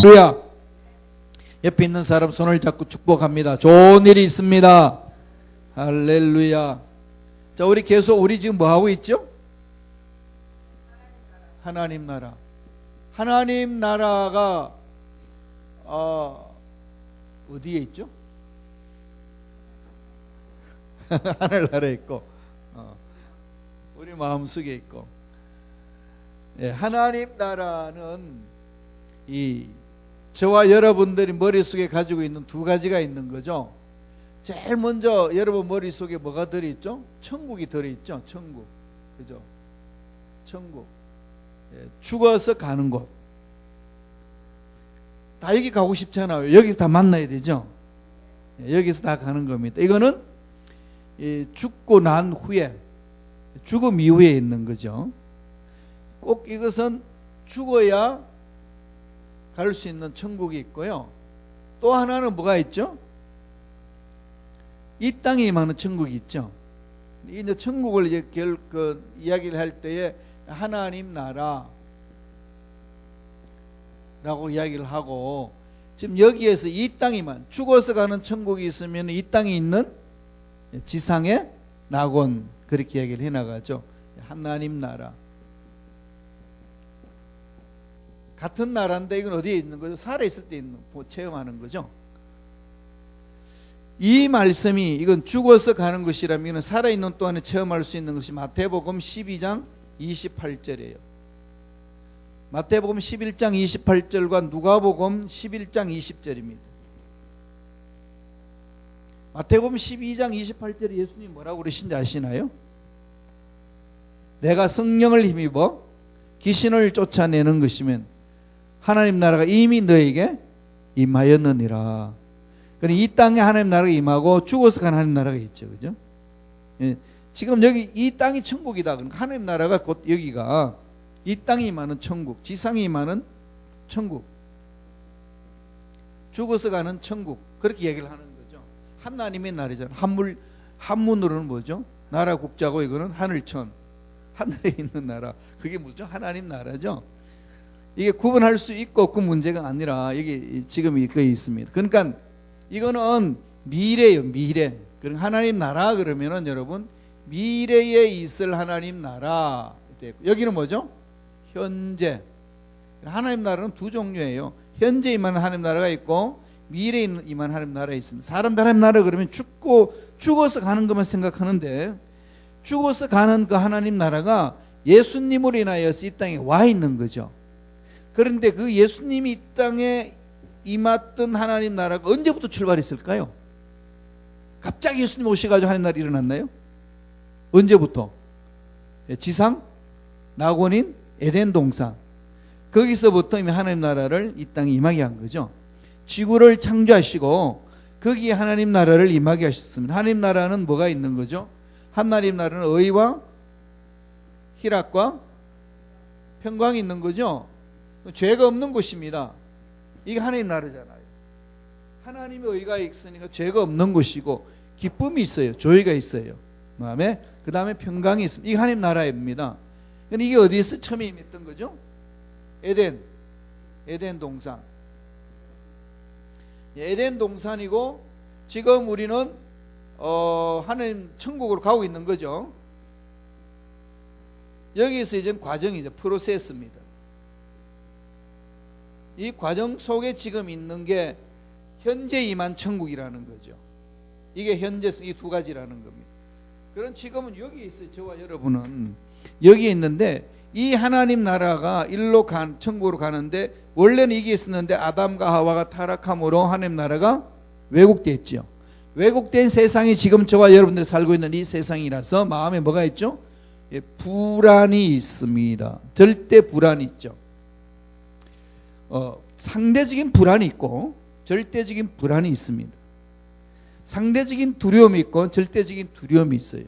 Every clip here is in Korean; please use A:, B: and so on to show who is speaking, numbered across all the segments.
A: 할렐루야. 옆에 있는 사람 손을 잡고 축복합니다. 좋은 일이 있습니다. 할렐루야. 자, 우리 지금 뭐 하고 있죠? 하나님 나라. 하나님 나라가 어디에 있죠? 하늘나라에 있고 우리 마음속에 있고. 예, 하나님 나라는 저와 여러분들이 머릿속에 가지고 있는 두 가지가 있는 거죠. 제일 먼저 여러분 머릿속에 뭐가 들어있죠? 천국이 들어있죠. 천국. 그죠? 천국. 예, 죽어서 가는 곳. 다 여기 가고 싶잖아요. 여기서 다 만나야 되죠. 예, 여기서 다 가는 겁니다. 이거는 죽고 난 후에, 죽음 이후에 있는 거죠. 꼭 이것은 죽어야 갈 수 있는 천국이 있고요. 또 하나는 뭐가 있죠? 이 땅에 임하는 천국이 있죠. 이제 천국을 이제 이야기를 할 때에 하나님 나라라고 이야기를 하고, 지금 여기에서 이 땅에만 죽어서 가는 천국이 있으면 이 땅에 있는 지상의 낙원, 그렇게 이야기를 해나가죠. 하나님 나라. 같은 나라인데 이건 어디에 있는 거죠? 살아있을 때 있는, 체험하는 거죠. 이 말씀이 이건 죽어서 가는 것이라면 이건 살아있는 동안에 체험할 수 있는 것이 마태복음 12장 28절이에요. 마태복음 11장 28절과 누가복음 11장 20절입니다. 마태복음 12장 28절에 예수님이 뭐라고 그러신지 아시나요? 내가 성령을 힘입어 귀신을 쫓아내는 것이면 하나님 나라가 이미 너에게 임하였느니라. 그러니까 이 땅에 하나님 나라가 임하고 죽어서 가는 하나님 나라가 있죠. 그죠? 예, 지금 여기 이 땅이 천국이다. 그러니까 하나님 나라가 곧 여기가 이 땅에 임하는 천국, 지상에 임하는 천국, 죽어서 가는 천국, 그렇게 얘기를 하는 거죠. 하나님의 나라잖아요. 한문으로는 뭐죠? 나라 국자고 이거는 하늘천, 하늘에 있는 나라. 그게 뭐죠? 하나님 나라죠. 이게 구분할 수 있고 없고 문제가 아니라 이게 지금 이거 있습니다. 그러니까 이거는 미래예요. 미래. 그러니까 하나님 나라 그러면은 여러분 미래에 있을 하나님 나라. 여기는 뭐죠? 현재. 하나님 나라는 두 종류예요. 현재 임하는 하나님 나라가 있고 미래에 임하는 하나님 나라가 있습니다. 사람들 하나님 나라 그러면 죽어서 가는 것만 생각하는데, 죽어서 가는 그 하나님 나라가 예수님으로 인하여서 이 땅에 와 있는 거죠. 그런데 그 예수님이 이 땅에 임했던 하나님 나라가 언제부터 출발했을까요? 갑자기 예수님 오셔가지고 하나님 나라 일어났나요? 언제부터? 지상 낙원인 에덴 동산, 거기서부터 이미 하나님 나라를 이 땅에 임하게 한 거죠. 지구를 창조하시고 거기에 하나님 나라를 임하게 하셨습니다. 하나님 나라는 뭐가 있는 거죠? 하나님 나라는 의와 희락과 평강이 있는 거죠. 죄가 없는 곳입니다. 이게 하나님 나라잖아요. 하나님의 의가 있으니까 죄가 없는 곳이고 기쁨이 있어요. 조의가 있어요. 그 다음에 평강이 있습니다. 이게 하나님 나라입니다. 근데 이게 어디에서 처음에 임했던 거죠? 에덴 동산. 에덴 동산이고 지금 우리는 하나님 천국으로 가고 있는 거죠. 여기서 이제 과정이죠. 프로세스입니다. 이 과정 속에 지금 있는 게 현재 임한 천국이라는 거죠. 이게 현재성, 이 두 가지라는 겁니다. 그럼 지금은 여기 있어요. 저와 여러분은 여기에 있는데, 이 하나님 나라가 천국으로 가는데 원래는 이게 있었는데 아담과 하와가 타락함으로 하나님 나라가 왜곡됐죠. 왜곡된 세상이 지금 저와 여러분들이 살고 있는 이 세상이라서 마음에 뭐가 있죠? 불안이 있습니다. 절대 불안이 있죠. 상대적인 불안이 있고 절대적인 불안이 있습니다. 상대적인 두려움이 있고 절대적인 두려움이 있어요.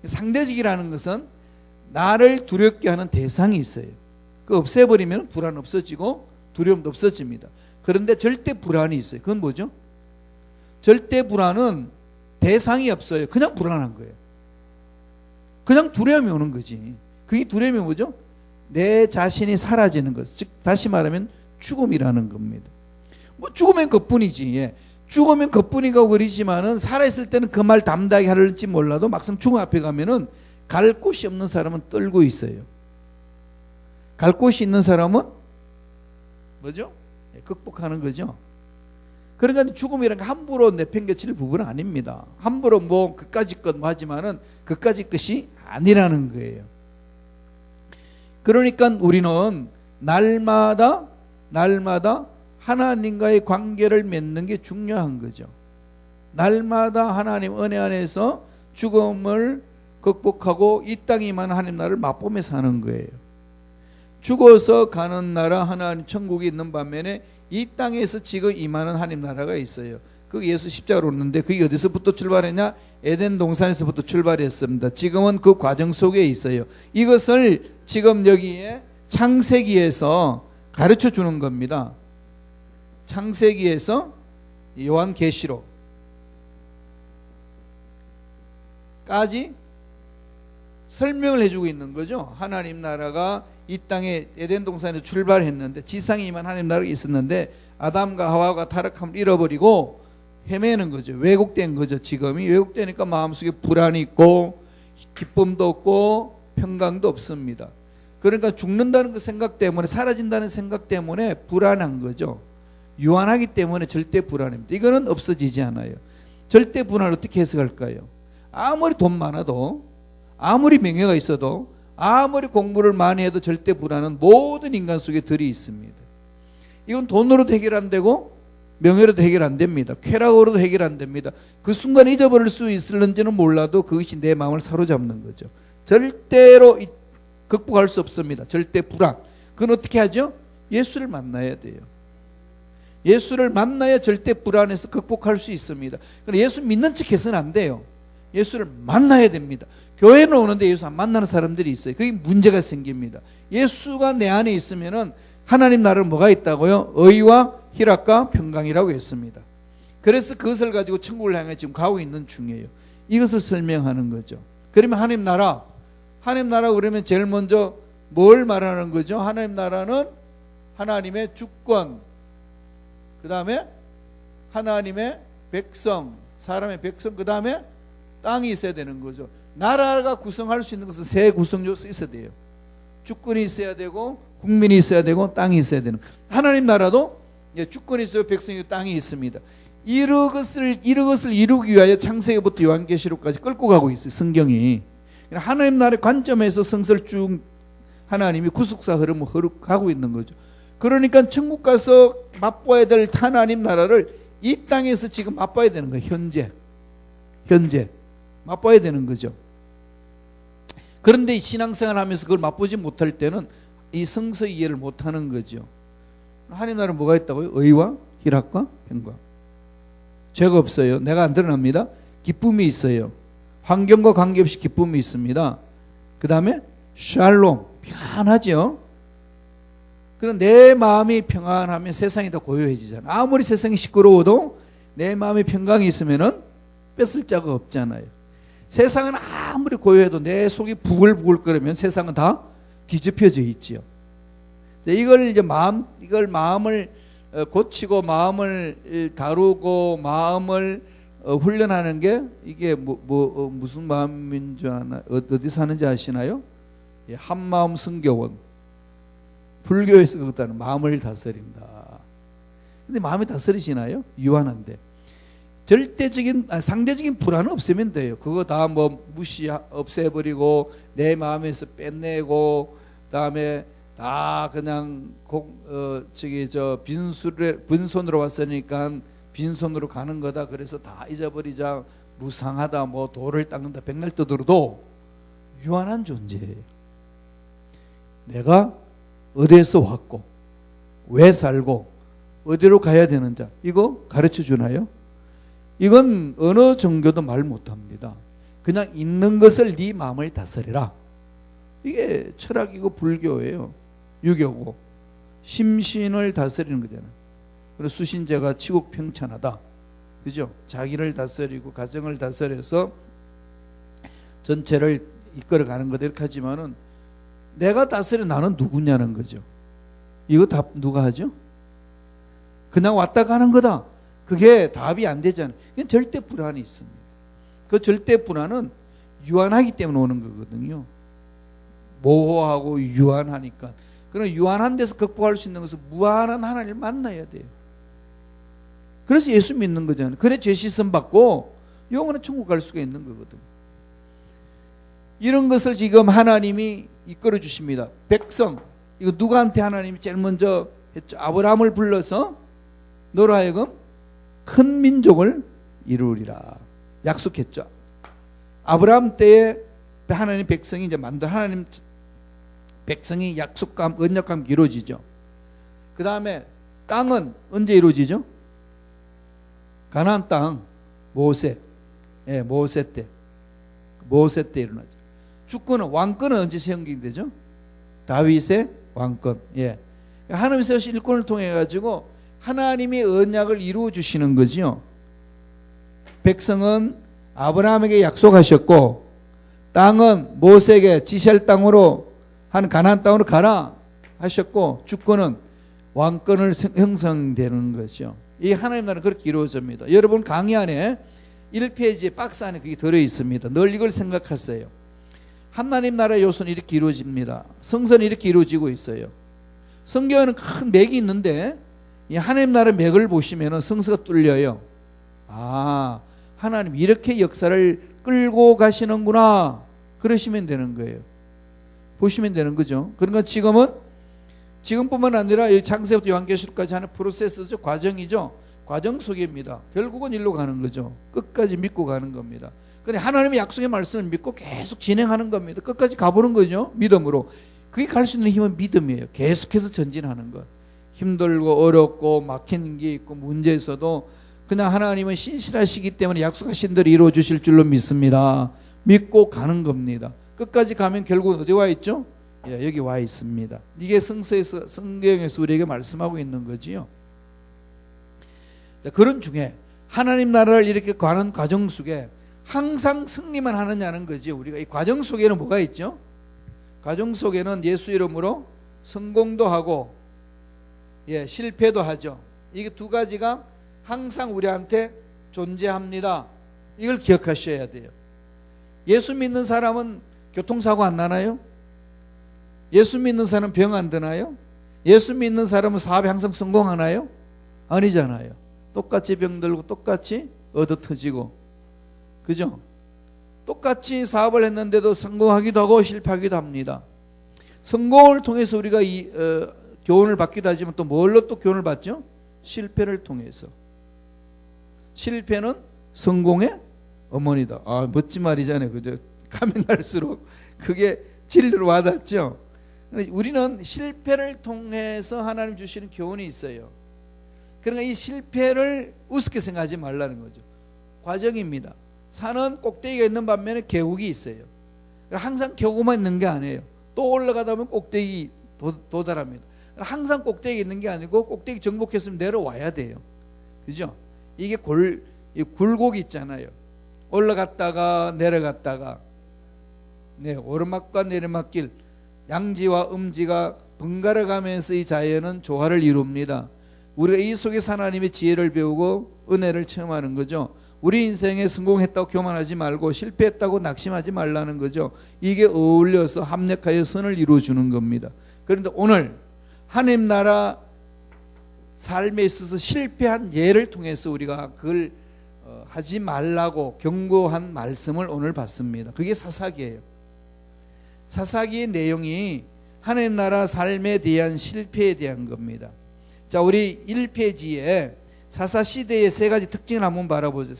A: 상대적이라는 것은 나를 두렵게 하는 대상이 있어요. 그 없애버리면 불안 없어지고 두려움도 없어집니다. 그런데 절대 불안이 있어요. 그건 뭐죠? 절대 불안은 대상이 없어요. 그냥 불안한 거예요. 그냥 두려움이 오는 거지. 그게 두려움이 뭐죠? 내 자신이 사라지는 것. 즉 다시 말하면 죽음이라는 겁니다. 뭐 죽으면 그뿐이지. 예. 죽으면 그뿐이고 그러지만은 살아있을 때는 그 말 담대하게 할지 몰라도 막상 죽음 앞에 가면은 갈 곳이 없는 사람은 떨고 있어요. 갈 곳이 있는 사람은 뭐죠? 예, 극복하는 거죠. 그러니까 죽음이란 게 함부로 내팽개칠 부분은 아닙니다. 함부로 뭐 그까지 것 뭐 하지만은 그까지 것이 아니라는 거예요. 그러니까 우리는 날마다 하나님과의 관계를 맺는 게 중요한 거죠. 날마다 하나님 은혜 안에서 죽음을 극복하고 이 땅에 임하는 하나님 나라를 맛보며 사는 거예요. 죽어서 가는 나라 하나님 천국이 있는 반면에 이 땅에서 지금 임하는 하나님 나라가 있어요. 그 예수 십자가로 오는데 그게 어디서부터 출발했냐? 에덴 동산에서부터 출발했습니다. 지금은 그 과정 속에 있어요. 이것을 지금 여기에 창세기에서 가르쳐 주는 겁니다. 창세기에서 요한계시록까지 설명을 해주고 있는 거죠. 하나님 나라가 이 땅에 에덴 동산에서 출발했는데 지상에 임한 하나님 나라가 있었는데 아담과 하와가 타락함을 잃어버리고 헤매는 거죠. 왜곡된 거죠. 지금이 왜곡되니까 마음속에 불안이 있고 기쁨도 없고 평강도 없습니다. 그러니까 죽는다는 그 생각 때문에, 사라진다는 생각 때문에 불안한 거죠. 유한하기 때문에 절대 불안입니다. 이거는 없어지지 않아요. 절대 불안을 어떻게 해석할까요? 아무리 돈 많아도, 아무리 명예가 있어도, 아무리 공부를 많이 해도 절대 불안은 모든 인간 속에 들이 있습니다. 이건 돈으로도 해결 안 되고 명예로도 해결 안 됩니다. 쾌락으로도 해결 안 됩니다. 그 순간 잊어버릴 수 있을는지는 몰라도 그것이 내 마음을 사로잡는 거죠. 절대로 극복할 수 없습니다. 절대 불안. 그건 어떻게 하죠? 예수를 만나야 돼요. 예수를 만나야 절대 불안에서 극복할 수 있습니다. 그러나 예수 믿는 척 해서는 안 돼요. 예수를 만나야 됩니다. 교회는 오는데 예수 안 만나는 사람들이 있어요. 그게 문제가 생깁니다. 예수가 내 안에 있으면은 하나님 나라는 뭐가 있다고요? 의와 희락과 평강이라고 했습니다. 그래서 그것을 가지고 천국을 향해 지금 가고 있는 중이에요. 이것을 설명하는 거죠. 그러면 하나님 나라 그러면 제일 먼저 뭘 말하는 거죠? 하나님 나라는 하나님의 주권, 그 다음에 하나님의 백성, 사람의 백성, 그 다음에 땅이 있어야 되는 거죠. 나라가 구성할 수 있는 것은 세 구성 요소 있어야 돼요. 주권이 있어야 되고, 국민이 있어야 되고, 땅이 있어야 되는. 하나님 나라도 주권이 있어요. 백성이 있고, 땅이 있습니다. 이것을 이루기 위하여 창세기부터 요한계시록까지 끌고 가고 있어요. 성경이. 하나님 나라의 관점에서 성서를 쭉 하나님이 구속사 흐름을 가고 있는 거죠. 그러니까 천국 가서 맛봐야 될 하나님 나라를 이 땅에서 지금 맛봐야 되는 거예요. 현재 맛봐야 되는 거죠. 그런데 신앙생활 하면서 그걸 맛보지 못할 때는 이 성서 이해를 못하는 거죠. 하나님 나라는 뭐가 있다고요? 의와 희락과 평강. 죄가 없어요. 내가 안 드러납니다. 기쁨이 있어요. 환경과 관계없이 기쁨이 있습니다. 그 다음에 샬롬, 편하죠. 그럼 내 마음이 평안하면 세상이 더 고요해지잖아요. 아무리 세상이 시끄러워도 내 마음에 평강이 있으면은 뺏을 자가 없잖아요. 세상은 아무리 고요해도 내 속이 부글부글 끓으면 세상은 다 뒤집혀져 있지요. 이걸 마음을 고치고 마음을 다루고 마음을 훈련하는 게 이게 무슨 마음인 줄 아나? 어디 사는지 아시나요? 한마음 성교원. 불교에서 그것다는 마음을 다스린다. 근데 마음이 다스리시나요? 유한한데. 상대적인 불안은 없으면 돼요. 그거 다 없애버리고 내 마음에서 빼내고, 그다음에 다 그냥 빈손으로 왔으니까 빈손으로 가는 거다. 그래서 다 잊어버리자. 무상하다. 돌을 닦는다. 백날 떠들어도 유한한 존재예요. 내가 어디에서 왔고 왜 살고 어디로 가야 되는 자, 이거 가르쳐 주나요? 이건 어느 종교도 말 못합니다. 그냥 있는 것을 네 마음을 다스리라. 이게 철학이고 불교예요. 유교고. 심신을 다스리는 거잖아요. 그리고 수신제가 치국평천하다. 그죠? 자기를 다스리고 가정을 다스려서 전체를 이끌어가는 거다 이렇게 하지만은 내가 다스려 나는 누구냐는 거죠. 이거 다 누가 하죠? 그냥 왔다 가는 거다. 그게 답이 안 되잖아요. 그건 절대 불안이 있습니다. 그 절대 불안은 유한하기 때문에 오는 거거든요. 모호하고 유한하니까. 그러나 유한한 데서 극복할 수 있는 것은 무한한 하나님을 만나야 돼요. 그래서 예수 믿는 거잖아요. 그래 죄 씻음 받고 영원한 천국 갈 수가 있는 거거든요. 이런 것을 지금 하나님이 이끌어 주십니다. 백성, 이거 누구한테 하나님이 제일 먼저 했죠? 아브라함을 불러서 너로 하여금 큰 민족을 이루리라 약속했죠. 아브라함 때에 하나님 백성이 이제 만들 하나님 백성이 약속감, 언약감 이루어지죠. 그 다음에 땅은 언제 이루어지죠? 가나안 땅 모세, 모세 때 일어나죠. 주권은 왕권은 언제 시행되죠? 다윗의 왕권. 하나님께서 일꾼을 통해 가지고 하나님이 언약을 이루어 주시는 거죠. 백성은 아브라함에게 약속하셨고 땅은 모세에게 지시할 땅으로 한 가나안 땅으로 가라 하셨고 주권은 왕권을 형성되는 거죠. 이 하나님 나라는 그렇게 이루어집니다. 여러분 강의 안에 1페이지 박스 안에 그게 들어 있습니다. 늘 이걸 생각하세요. 하나님 나라의 요소는 이렇게 이루어집니다. 성선이 이렇게 이루어지고 있어요. 성경에는 큰 맥이 있는데 이 하나님 나라의 맥을 보시면 성서가 뚫려요. 아, 하나님 이렇게 역사를 끌고 가시는구나 그러시면 되는 거예요. 보시면 되는 거죠. 그러니까 지금뿐만 아니라 창세부터 요한계시록까지 하는 프로세스죠. 과정이죠. 과정 속입니다. 결국은 일로 가는 거죠. 끝까지 믿고 가는 겁니다. 그래 하나님의 약속의 말씀을 믿고 계속 진행하는 겁니다. 끝까지 가보는 거죠. 믿음으로. 그게 갈 수 있는 힘은 믿음이에요. 계속해서 전진하는 것. 힘들고 어렵고 막히는 게 있고 문제 있어도 그냥 하나님은 신실하시기 때문에 약속하신 대로 이루어 주실 줄로 믿습니다. 믿고 가는 겁니다. 끝까지 가면 결국 어디 와 있죠? 여기 와 있습니다. 이게 성경에서 우리에게 말씀하고 있는 거지요. 그런 중에 하나님 나라를 이렇게 가는 과정 속에 항상 승리만 하느냐는 거지. 우리가 이 과정 속에는 뭐가 있죠? 과정 속에는 예수 이름으로 성공도 하고 실패도 하죠. 이게 두 가지가 항상 우리한테 존재합니다. 이걸 기억하셔야 돼요. 예수 믿는 사람은 교통사고 안 나나요? 예수 믿는 사람은 병 안 드나요? 예수 믿는 사람은 사업에 항상 성공하나요? 아니잖아요. 똑같이 병들고 똑같이 얻어 터지고, 그죠? 똑같이 사업을 했는데도 성공하기도 하고 실패하기도 합니다. 성공을 통해서 우리가 교훈을 받기도 하지만 또 뭘로 또 교훈을 받죠? 실패를 통해서. 실패는 성공의 어머니다. 아, 멋진 말이잖아요. 그죠? 가면 갈수록 그게 진리로 와닿죠. 우리는 실패를 통해서 하나님 주시는 교훈이 있어요. 그러니까 이 실패를 우습게 생각하지 말라는 거죠. 과정입니다. 산은 꼭대기가 있는 반면에 계곡이 있어요. 항상 계곡만 있는 게 아니에요. 또 올라가다 보면 꼭대기 도달합니다. 항상 꼭대기 있는 게 아니고 꼭대기 정복했으면 내려와야 돼요. 그죠? 이게 굴곡이 있잖아요. 올라갔다가 내려갔다가, 오르막과 내리막길, 양지와 음지가 번갈아 가면서 이 자연은 조화를 이룹니다. 우리가 이 속에서 하나님의 지혜를 배우고 은혜를 체험하는 거죠. 우리 인생에 성공했다고 교만하지 말고 실패했다고 낙심하지 말라는 거죠. 이게 어울려서 합력하여 선을 이루어주는 겁니다. 그런데 오늘 하나님 나라 삶에 있어서 실패한 예를 통해서 우리가 그걸 하지 말라고 경고한 말씀을 오늘 받습니다. 그게 사사기예요. 사사기의 내용이 하나님 나라 삶에 대한 실패에 대한 겁니다. 자, 우리 1페이지에 사사 시대의 세 가지 특징을 한번 바라보죠.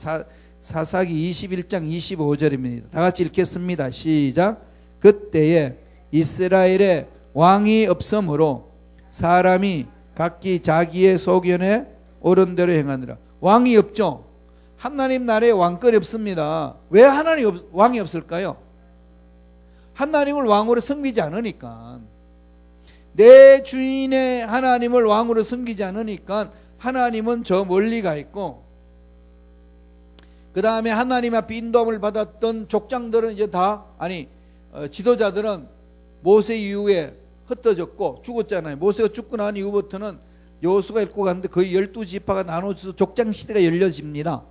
A: 사사기 21장 25절입니다. 다 같이 읽겠습니다. 시작. 그때에 이스라엘에 왕이 없으므로 사람이 각기 자기의 소견에 옳은 대로 행하느라. 왕이 없죠. 하나님 나라에 왕권이 없습니다. 왜 왕이 없을까요? 하나님을 왕으로 섬기지 않으니까. 내 주인의 하나님을 왕으로 섬기지 않으니까 하나님은 저 멀리 가 있고, 그 다음에 하나님 앞에 인도함을 받았던 족장들은 이제 지도자들은 모세 이후에 흩어졌고 죽었잖아요. 모세가 죽고 난 이후부터는 여호수아가 읽고 갔는데 거의 12지파가 나눠져서 족장시대가 열려집니다.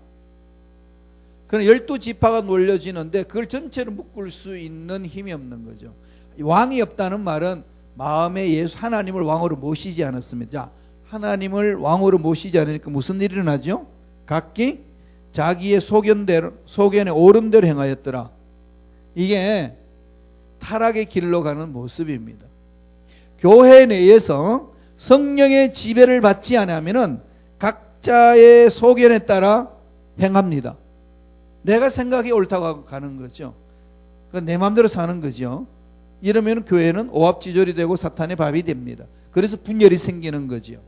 A: 그럼 12지파가 놀려지는데 그걸 전체로 묶을 수 있는 힘이 없는 거죠. 왕이 없다는 말은 마음에 예수 하나님을 왕으로 모시지 않았습니다. 자, 하나님을 왕으로 모시지 않으니까 무슨 일이 일어나죠? 각기 자기의 소견에 옳은 대로 행하였더라. 이게 타락의 길로 가는 모습입니다. 교회 내에서 성령의 지배를 받지 않으면 각자의 소견에 따라 행합니다. 내가 생각이 옳다고 가는 거죠. 내 마음대로 사는 거죠. 이러면 교회는 오합지졸이 되고 사탄의 밥이 됩니다. 그래서 분열이 생기는 거죠.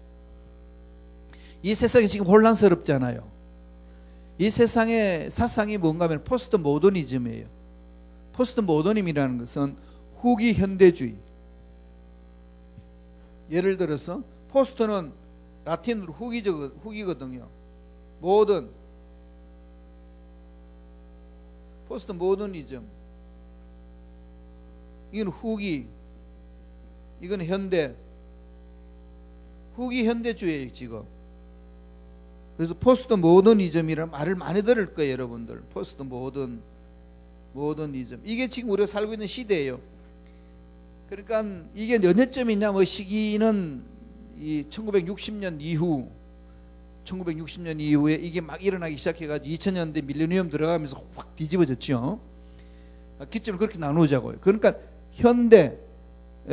A: 이 세상이 지금 혼란스럽잖아요. 이 세상의 사상이 뭔가 하면 포스트 모더니즘이에요. 포스트 모더니즘이라는 것은 후기 현대주의. 예를 들어서 포스트는 라틴으로 후기거든요. 모던, 포스트 모더니즘. 이건 후기, 이건 현대. 후기 현대주의예요 지금. 그래서 포스트 모더니즘이라는 말을 많이 들을 거예요 여러분들. 포스트 모더니즘. 이게 지금 우리가 살고 있는 시대예요. 그러니까 이게 언제쯤이냐, 뭐 시기는 이 1960년 이후에 이게 막 일어나기 시작해가지고 2000년대 밀레니엄 들어가면서 확 뒤집어졌죠. 기점을 그렇게 나누자고요. 그러니까 현대,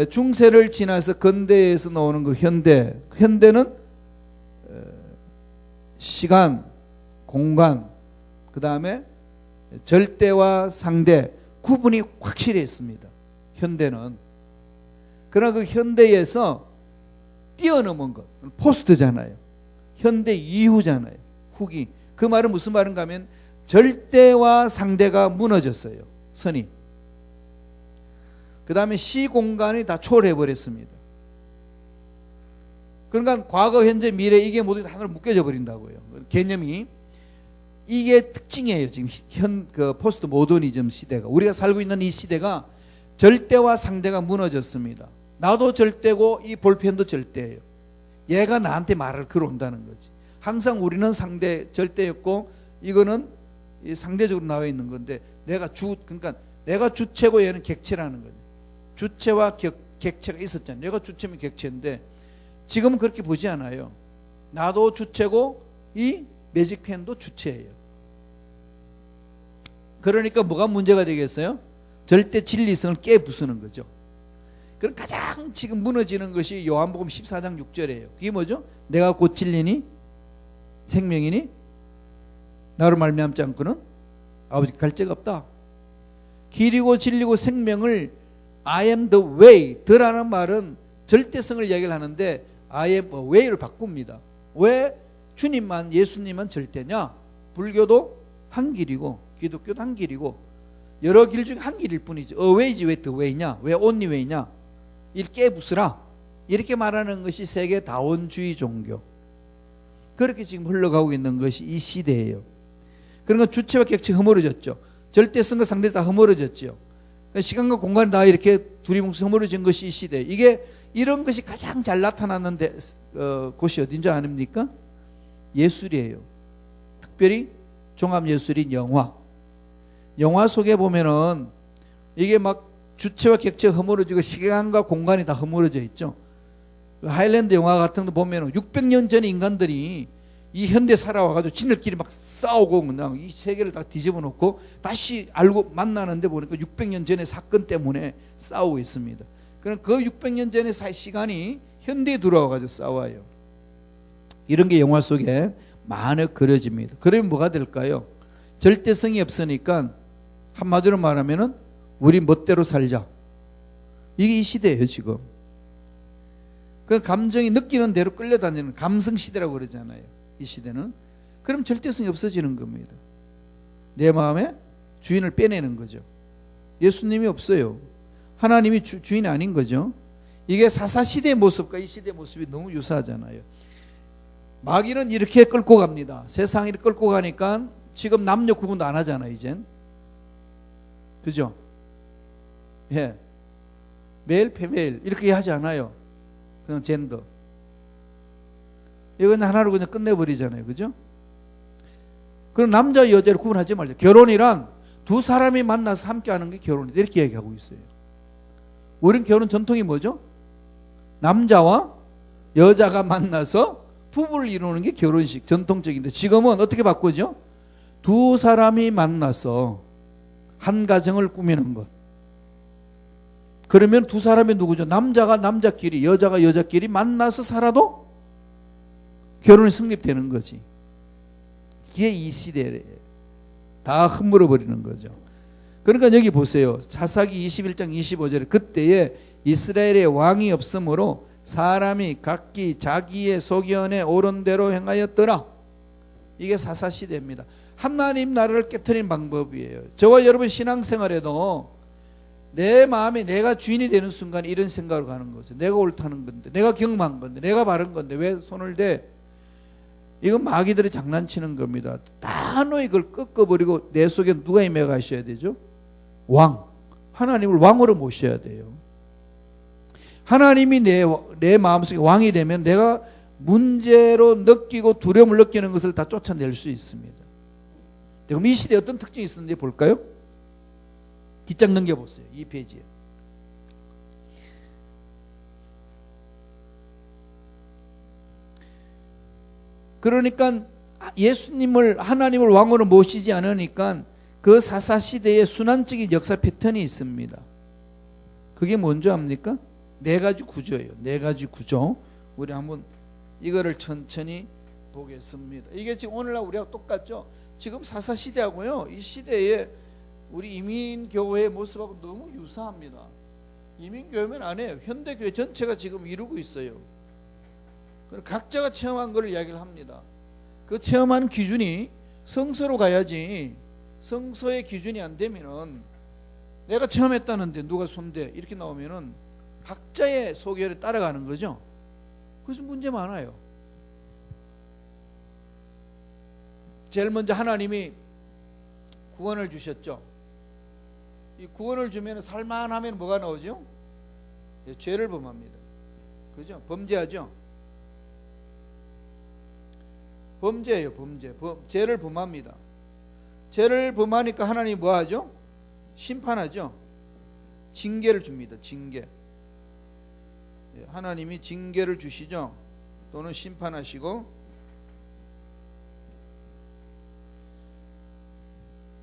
A: 중세를 지나서 근대에서 나오는 그 현대는 시간, 공간, 그 다음에 절대와 상대 구분이 확실히 했습니다. 현대는. 그러나 그 현대에서 뛰어넘은 것, 포스트잖아요. 현대 이후잖아요. 후기. 그 말은 무슨 말인가 하면 절대와 상대가 무너졌어요. 선이. 그 다음에 시공간이 다 초월해버렸습니다. 그러니까 과거, 현재, 미래 이게 모두 하나로 묶여져 버린다고요. 개념이. 이게 특징이에요. 지금 그 포스트 모더니즘 시대가. 우리가 살고 있는 이 시대가 절대와 상대가 무너졌습니다. 나도 절대고 이 볼펜도 절대예요. 얘가 나한테 말을 걸어온다는 거지. 항상 우리는 절대였고 이거는 상대적으로 나와 있는 건데 그러니까 내가 주체고 얘는 객체라는 거죠. 주체와 객체가 있었잖아요. 내가 주체면 객체인데 지금은 그렇게 보지 않아요. 나도 주체고 이 매직펜도 주체예요. 그러니까 뭐가 문제가 되겠어요? 절대 진리성을 깨부수는 거죠. 그럼 가장 지금 무너지는 것이 요한복음 14장 6절이에요. 그게 뭐죠? 내가 곧 진리니 생명이니 나로 말미암지 않고는 아버지께 갈 데가 없다. 길이고 진리고 생명을 I am the way. 더라는 말은 절대성을 얘기를 하는데 I am a way를 바꿉니다. 왜 주님만, 예수님만 절대냐? 불교도 한 길이고 기독교도 한 길이고 여러 길 중에 한 길일 뿐이지. A way지 왜 the way냐? 왜 only way냐? 일 깨부수라. 이렇게 말하는 것이 세계 다원주의 종교. 그렇게 지금 흘러가고 있는 것이 이 시대예요. 그러니까 주체와 객체가 허물어졌죠. 절대성과 상대 다 허물어졌죠. 시간과 공간이 다 이렇게 두리뭉술 허물어진 것이 이 시대. 이게 이런 것이 가장 잘 나타나는 곳이 어딘 줄 아닙니까? 예술이에요. 특별히 종합예술인 영화. 영화 속에 보면은 이게 막 주체와 객체가 허물어지고 시간과 공간이 다 허물어져 있죠. 하일랜드 영화 같은 거 보면은 600년 전의 인간들이 이 현대 살아와가지고 지들끼리 막 싸우고 그냥 이 세계를 다 뒤집어 놓고 다시 알고 만나는데 보니까 600년 전의 사건 때문에 싸우고 있습니다. 그럼 그 600년 전의 시간이 현대에 들어와가지고 싸워요. 이런 게 영화 속에 많이 그려집니다. 그러면 뭐가 될까요? 절대성이 없으니까 한마디로 말하면은 우리 멋대로 살자. 이게 이 시대예요 지금. 그 감정이 느끼는 대로 끌려다니는 감성 시대라고 그러잖아요. 이 시대는. 그럼 절대성이 없어지는 겁니다. 내 마음에 주인을 빼내는 거죠. 예수님이 없어요. 하나님이 주인이 아닌 거죠. 이게 사사시대의 모습과 이 시대의 모습이 너무 유사하잖아요. 마귀는 이렇게 끌고 갑니다. 세상이 끌고 가니까 지금 남녀 구분도 안 하잖아요. 이젠. 그죠? 예. 메일, 페메일 이렇게 하지 않아요. 그냥 젠더. 이건 하나로 그냥 끝내버리잖아요. 그죠? 그럼 남자 여자를 구분하지 말자. 결혼이란 두 사람이 만나서 함께 하는 게 결혼이다. 이렇게 얘기하고 있어요. 우린 결혼 전통이 뭐죠? 남자와 여자가 만나서 부부를 이루는 게 결혼식 전통적인데, 지금은 어떻게 바꾸죠? 두 사람이 만나서 한 가정을 꾸미는 것. 그러면 두 사람이 누구죠? 남자가 남자끼리, 여자가 여자끼리 만나서 살아도 결혼이 성립되는 거지. 이게 이 시대에 다 흠물어 버리는 거죠. 그러니까 여기 보세요. 사사기 21장 25절에 그때에 이스라엘의 왕이 없으므로 사람이 각기 자기의 소견에 옳은 대로 행하였더라. 이게 사사시대입니다. 하나님 나라를 깨트리는 방법이에요. 저와 여러분 신앙생활에도 내 마음에 내가 주인이 되는 순간 이런 생각으로 가는 거죠. 내가 옳다는 건데, 내가 경험한 건데, 내가 바른 건데 왜 손을 대? 이건 마귀들이 장난치는 겁니다. 단호히 그걸 꺾어버리고 내 속에 누가 임해 가셔야 되죠? 왕. 하나님을 왕으로 모셔야 돼요. 하나님이 내 마음속에 왕이 되면 내가 문제로 느끼고 두려움을 느끼는 것을 다 쫓아낼 수 있습니다. 그럼 이 시대에 어떤 특징이 있었는지 볼까요? 뒷장 넘겨보세요. 이 페이지에. 그러니까 예수님을, 하나님을 왕으로 모시지 않으니까 그 사사시대에 순환적인 역사 패턴이 있습니다. 그게 뭔지 압니까? 네 가지 구조예요. 네 가지 구조. 우리 한번 이거를 천천히 보겠습니다. 이게 지금 오늘날 우리하고 똑같죠? 지금 사사시대하고요, 이 시대에 우리 이민교회의 모습하고 너무 유사합니다. 이민교회면 안 해요. 현대교회 전체가 지금 이루고 있어요. 각자가 체험한 걸 이야기를 합니다. 그 체험한 기준이 성서로 가야지, 성서의 기준이 안 되면은 내가 체험했다는데 누가 손대 이렇게 나오면은 각자의 소견에 따라가는 거죠. 그래서 문제 많아요. 제일 먼저 하나님이 구원을 주셨죠. 이 구원을 주면 살만하면 뭐가 나오죠? 죄를 범합니다. 그죠? 범죄하죠. 범죄예요. 범죄. 죄를 범합니다. 죄를 범하니까 하나님이 뭐 하죠? 심판하죠. 징계를 줍니다. 징계. 하나님이 징계를 주시죠. 또는 심판하시고,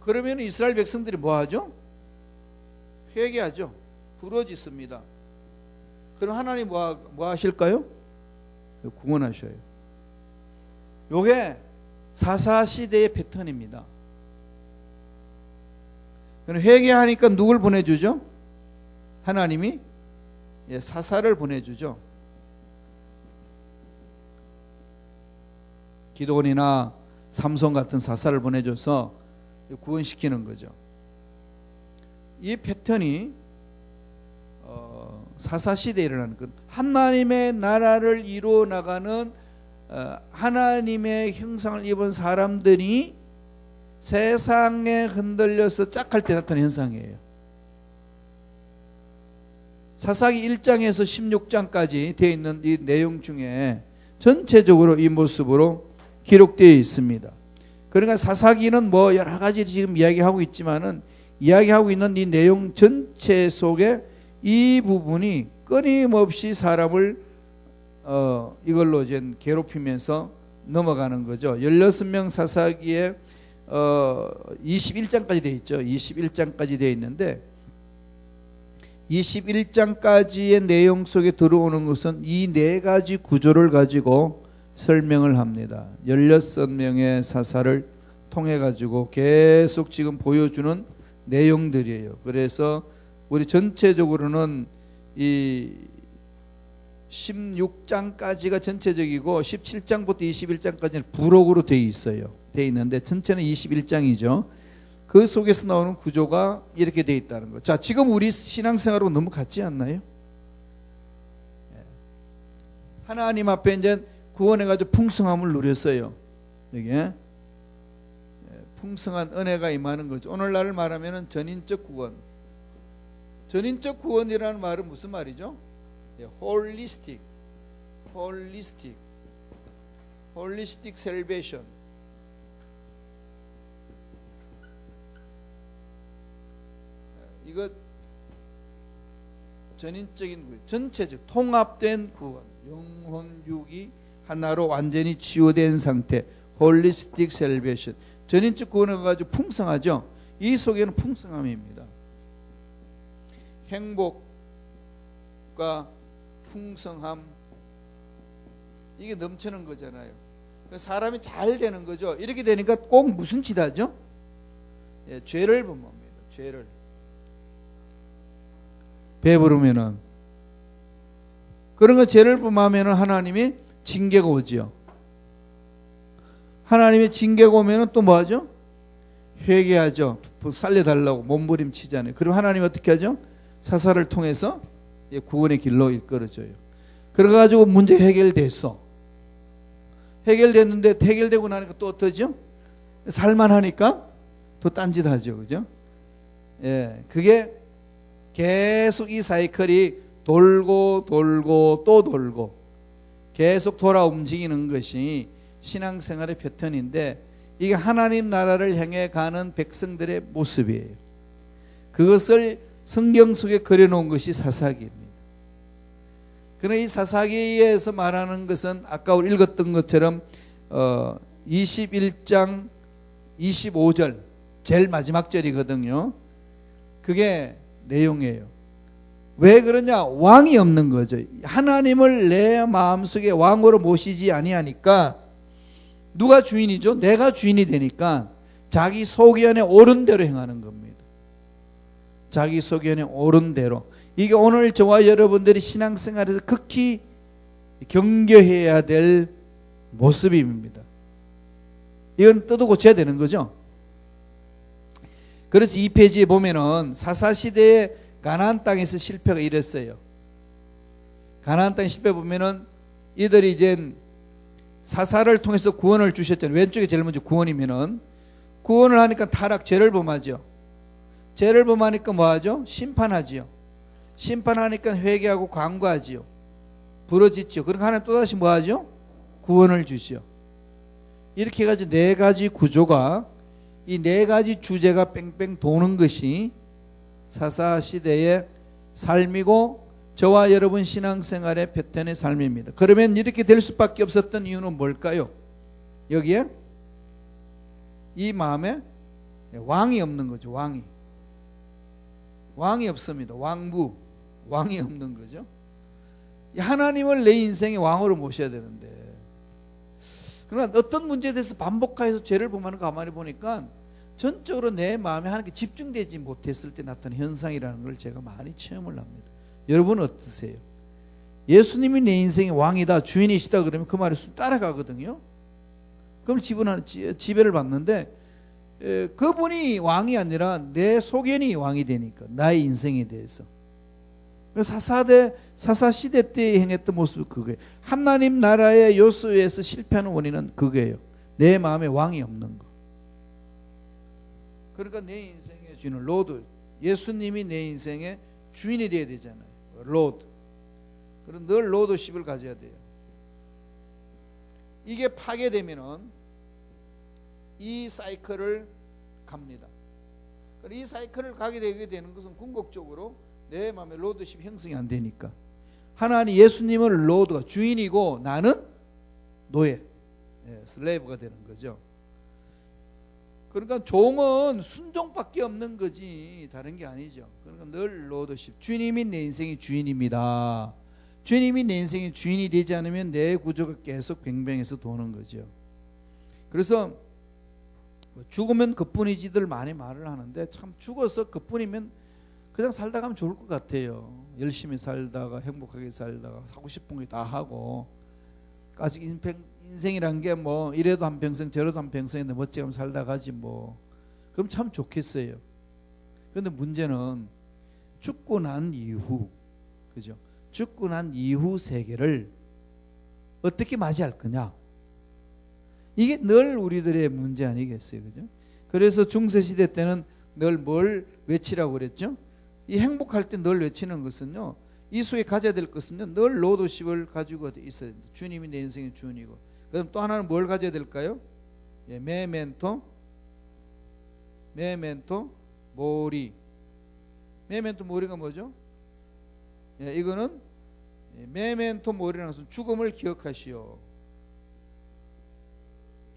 A: 그러면 이스라엘 백성들이 뭐 하죠? 회개하죠. 부러지습니다. 그럼 하나님 뭐 하실까요? 구원하셔요. 요게 사사시대의 패턴입니다. 회개하니까 누굴 보내주죠? 하나님이 사사를 보내주죠. 기드온이나 삼손 같은 사사를 보내줘서 구원시키는 거죠. 이 패턴이 사사시대에 일어나는 것, 하나님의 나라를 이루어 나가는 하나님의 형상을 입은 사람들이 세상에 흔들려서 짝할 때 나타나는 현상이에요. 사사기 1장에서 16장까지 되어 있는 이 내용 중에 전체적으로 이 모습으로 기록되어 있습니다. 그러니까 사사기는 뭐 여러 가지 지금 이야기하고 있지만은, 이야기하고 있는 이 내용 전체 속에 이 부분이 끊임없이 사람을 이걸로 이제 괴롭히면서 넘어가는 거죠. 16명 사사기에 21장까지 되어 있죠. 21장까지 되어 있는데 21장까지의 내용 속에 들어오는 것은 이 네 가지 구조를 가지고 설명을 합니다. 16명의 사사를 통해 가지고 계속 지금 보여주는 내용들이에요. 그래서 우리 전체적으로는 이 16장까지가 전체적이고 17장부터 21장까지는 부록으로 되어 있어요. 되어 있는데 전체는 21장이죠. 그 속에서 나오는 구조가 이렇게 되어 있다는 거. 자, 지금 우리 신앙생활하고 너무 같지 않나요? 하나님 앞에 이제 구원해가지고 풍성함을 누렸어요. 여기에 풍성한 은혜가 임하는 거죠. 오늘날 말하면 전인적 구원. 전인적 구원이라는 말은 무슨 말이죠? 홀리스틱. 홀리스틱 셀베이션. 이거 전인적인 구원, 전체적 통합된 구원, 영혼 육이 하나로 완전히 치유된 상태, 홀리스틱 셀베이션. 전인적 구원을 가지고 풍성하죠. 이 속에는 풍성함입니다. 행복과 풍성함, 이게 넘치는 거잖아요. 사람이 잘 되는 거죠. 이렇게 되니까 꼭 무슨 짓 하죠? 예, 죄를 범합니다. 죄를. 배부르면은, 그런 거 죄를 범하면은 하나님이 징계가 오지요. 하나님의 징계가 오면은 또 뭐 하죠? 회개하죠. 살려달라고 몸부림치잖아요. 그럼 하나님 어떻게 하죠? 사사를 통해서 구원의 길로 이끌어줘요. 그래가지고 문제 해결됐어. 해결됐는데, 해결되고 나니까 또 어떠죠? 살만하니까 또 딴짓하죠. 그죠? 예, 그게 계속 이 사이클이 돌고 돌고 또 돌고 계속 돌아 움직이는 것이 신앙생활의 패턴인데, 이게 하나님 나라를 향해 가는 백성들의 모습이에요. 그것을 성경 속에 그려놓은 것이 사사기입니다. 그러나 이 사사기에서 말하는 것은 아까 우리 읽었던 것처럼 21장 25절 제일 마지막 절이거든요. 그게 내용이에요. 왜 그러냐? 왕이 없는 거죠. 하나님을 내 마음속에 왕으로 모시지 아니하니까 누가 주인이죠? 내가 주인이 되니까 자기 소견에 옳은 대로 행하는 겁니다. 자기 소견에 옳은 대로. 이게 오늘 저와 여러분들이 신앙생활에서 극히 경계해야 될 모습입니다. 이건 뜯어 고쳐야 되는 거죠. 그래서 이 페이지에 보면은 사사시대에 가나안 땅에서 실패가 이랬어요. 가나안 땅 실패 보면은 이들이 이제 사사를 통해서 구원을 주셨잖아요. 왼쪽에 제일 먼저 구원이면은, 구원을 하니까 타락, 죄를 범하죠. 죄를 범하니까 뭐하죠? 심판하지요. 심판하니까 회개하고 간구하지요. 부러지죠. 그러니까 하나님 또다시 뭐하죠? 구원을 주시오. 이렇게 해가지고 네 가지 구조가, 이 네 가지 주제가 뺑뺑 도는 것이 사사시대의 삶이고 저와 여러분 신앙생활의 패턴의 삶입니다. 그러면 이렇게 될 수밖에 없었던 이유는 뭘까요? 여기에 이 마음에 왕이 없는 거죠. 왕이 없습니다. 왕이 없는 거죠. 하나님을 내 인생의 왕으로 모셔야 되는데, 그러나 어떤 문제에 대해서 반복해서 죄를 범하는 거 가만히 보니까 전적으로 내 마음에 하나님께 집중되지 못했을 때 나타나는 현상이라는 걸 제가 많이 체험을 합니다. 여러분은 어떠세요? 예수님이 내 인생의 왕이다, 주인이시다 그러면 그 말에 따라가거든요. 그럼 지배를 받는데, 그분이 왕이 아니라 내 소견이 왕이 되니까, 나의 인생에 대해서. 사사시대 때 행했던 모습이 그거예요. 하나님 나라의 요소에서 실패하는 원인은 그거예요. 내 마음에 왕이 없는 거. 그러니까 내 인생의 주인은 로드, 예수님이 내 인생의 주인이 되어야 되잖아요. 로드. 그럼 늘 로드십을 가져야 돼요. 이게 파괴되면은 이 사이클을 갑니다. 이 사이클을 가게 되게 되는 것은 궁극적으로 내 마음에 로드십 형성이 안 되니까, 하나님 예수님은 로드가 주인이고 나는 노예, 슬레이브가 되는 거죠. 그러니까 종은 순종밖에 없는 거지 다른 게 아니죠. 그러니까 늘 로드십, 주님이 내 인생의 주인입니다. 주님이 내 인생의 주인이 되지 않으면 내 구조가 계속 뱅뱅해서 도는 거죠. 그래서 죽으면 그뿐이지들 많이 말을 하는데, 참 죽어서 그뿐이면 그냥 살다 가면 좋을 것 같아요. 열심히 살다가 행복하게 살다가 하고 싶은 거 다 하고, 아직 인생이란 게 뭐 이래도 한 평생 저래도 한 평생인데 멋지게 살다 가지 뭐. 그럼 참 좋겠어요. 그런데 문제는 죽고 난 이후, 그죠? 죽고 난 이후 세계를 어떻게 맞이할 거냐? 이게 늘 우리들의 문제 아니겠어요, 그죠? 그래서 중세시대 때는 늘 뭘 외치라고 그랬죠? 이 행복할 때 늘 외치는 것은요, 이 속에 가져야 될 것은요, 늘 로드십을 가지고 있어야 됩니다. 주님이 내 인생의 주인이고, 그럼 또 하나는 뭘 가져야 될까요? 예, 메멘토 모리. 메멘토 모리가 뭐죠? 예, 이거는 메멘토 모리라는 것은 죽음을 기억하시오.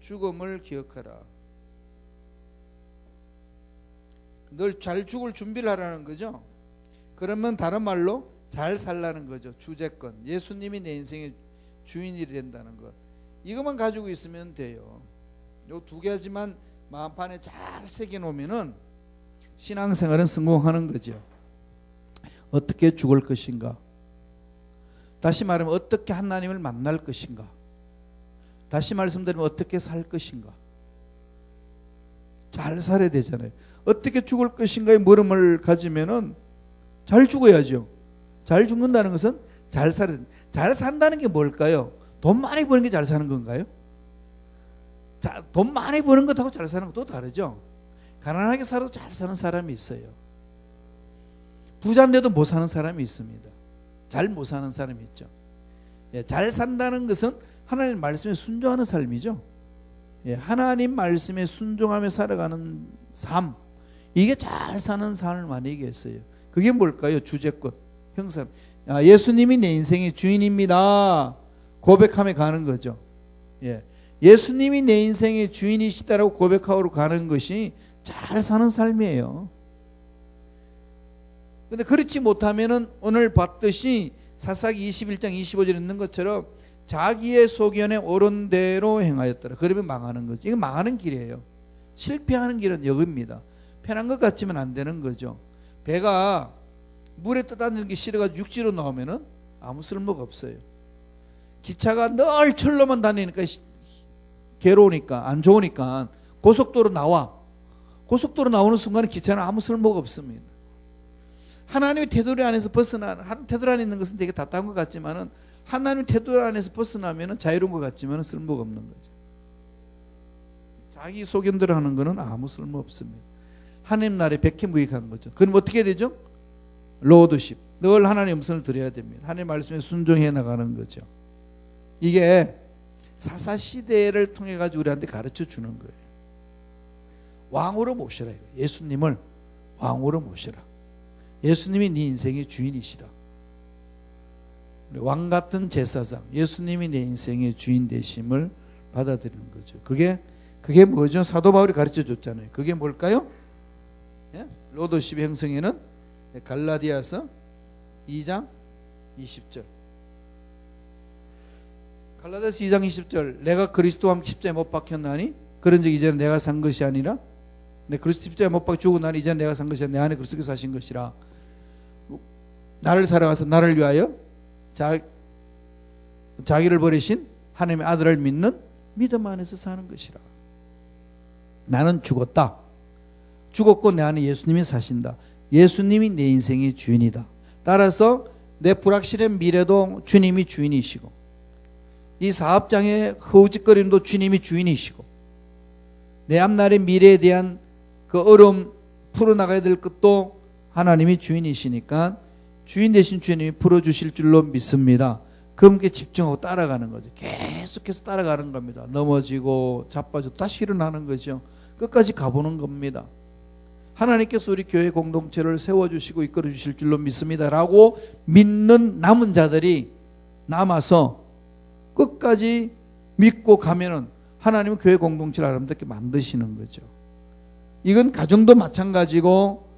A: 죽음을 기억하라. 늘 잘 죽을 준비를 하라는 거죠. 그러면 다른 말로 잘 살라는 거죠. 주제권. 예수님이 내 인생의 주인이 된다는 것. 이것만 가지고 있으면 돼요. 요 두 가지만 마음판에 잘 새겨 놓으면은 신앙생활은 성공하는 거죠. 어떻게 죽을 것인가? 다시 말하면 어떻게 하나님을 만날 것인가? 다시 말씀드리면 어떻게 살 것인가? 잘 살아야 되잖아요. 어떻게 죽을 것인가의 물음을 가지면은 잘 죽어야죠. 잘 죽는다는 것은 잘 살아야 된다. 잘 산다는 게 뭘까요? 돈 많이 버는 게 잘 사는 건가요? 돈 많이 버는 것하고 잘 사는 것도 다르죠. 가난하게 살아도 잘 사는 사람이 있어요. 부자인데도 못 사는 사람이 있습니다. 잘 못 사는 사람이 있죠. 예, 잘 산다는 것은 하나님 말씀에 순종하는 삶이죠. 예, 하나님 말씀에 순종하며 살아가는 삶, 이게 잘 사는 삶을 많이 얘기했어요. 그게 뭘까요? 주제권, 형상. 예수님이 내 인생의 주인입니다. 고백하며 가는 거죠. 예, 예수님이 내 인생의 주인이시다라고 고백하고 가는 것이 잘 사는 삶이에요. 근데 그렇지 못하면은 오늘 봤듯이 사사기 21장 25절에 있는 것처럼 자기의 소견에 옳은 대로 행하였더라. 그러면 망하는 거죠. 이거 망하는 길이에요. 실패하는 길은 여기입니다. 편한 것 같지만 안 되는 거죠. 배가 물에 떠다니는 게 싫어가지고 육지로 나오면은 아무 쓸모가 없어요. 기차가 늘 철로만 다니니까 괴로우니까 안 좋으니까 고속도로 나와. 고속도로 나오는 순간에 기차는 아무 쓸모가 없습니다. 하나님의 테두리 안에서 테두리 안에 있는 것은 되게 답답한 것 같지만은 하나님의 테두리 안에서 벗어나면은 자유로운 것 같지만은 쓸모가 없는 거죠. 자기 소견대로 하는 것은 아무 쓸모 없습니다. 하나님 나라에 백해무익한 거죠. 그럼 어떻게 되죠? 로드십. 늘 하나님의 음성을 들어야 됩니다. 하나님 말씀에 순종해 나가는 거죠. 이게 사사 시대를 통해 가지고 우리한테 가르쳐 주는 거예요. 왕으로 모시라. 예수님을 왕으로 모시라. 예수님이 네 인생의 주인이시다. 왕 같은 제사장, 예수님이 내 인생의 주인 되심을 받아들이는 거죠. 그게 뭐죠? 사도 바울이 가르쳐 줬잖아요. 그게 뭘까요? 예? 로도십의 형성에는 갈라디아서 2장 20절. 갈라디아서 2장 20절. 내가 그리스도와 함께 십자가에 못 박혔나니 그런즉 이제는 내가 산 것이 아니라 내 그리스도 십자가에 못 박혀 죽고 나니 이제는 내가 산 것이 아니라 내 안에 그리스도께서 사신 것이라. 나를 사랑하사 나를 위하여 자기를 버리신 하나님의 아들을 믿는 믿음 안에서 사는 것이라. 나는 죽었다. 죽었고 내 안에 예수님이 사신다. 예수님이 내 인생의 주인이다. 따라서 내 불확실한 미래도 주님이 주인이시고 이 사업장의 허우적거림도 주님이 주인이시고 내 앞날의 미래에 대한 그 어려움 풀어나가야 될 것도 하나님이 주인이시니까 주인 되신 주님이 풀어주실 줄로 믿습니다. 그분께 집중하고 따라가는 거죠. 계속해서 따라가는 겁니다. 넘어지고 자빠져도 다시 일어나는 거죠. 끝까지 가보는 겁니다. 하나님께서 우리 교회 공동체를 세워주시고 이끌어주실 줄로 믿습니다 라고 믿는 남은 자들이 남아서 끝까지 믿고 가면은 하나님은 교회 공동체를 아름답게 만드시는 거죠. 이건 가정도 마찬가지고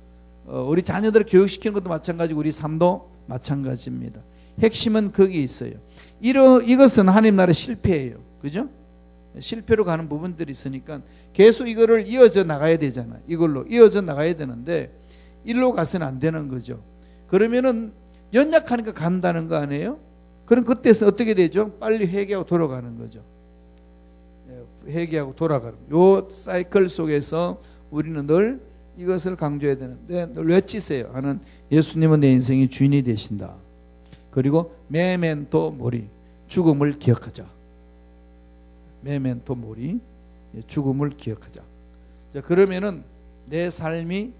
A: 우리 자녀들을 교육시키는 것도 마찬가지고 우리 삶도 마찬가지입니다. 핵심은 거기에 있어요. 이것은 하나님 나라의 실패예요. 그죠? 실패로 가는 부분들이 있으니까 계속 이거를 이어져 나가야 되잖아요. 이걸로 이어져 나가야 되는데 일로 가서는 안 되는 거죠. 그러면은 연약하니까 간다는 거 아니에요? 그럼 그때서 어떻게 되죠? 빨리 회개하고 돌아가는 거죠. 회개하고 돌아가는 요 사이클 속에서 우리는 늘 이것을 강조해야 되는데 늘 외치세요. 하는 예수님은 내 인생의 주인이 되신다. 그리고 메멘토 모리, 죽음을 기억하자. 메멘토 모리, 죽음을 기억하자. 자, 그러면은 내 삶이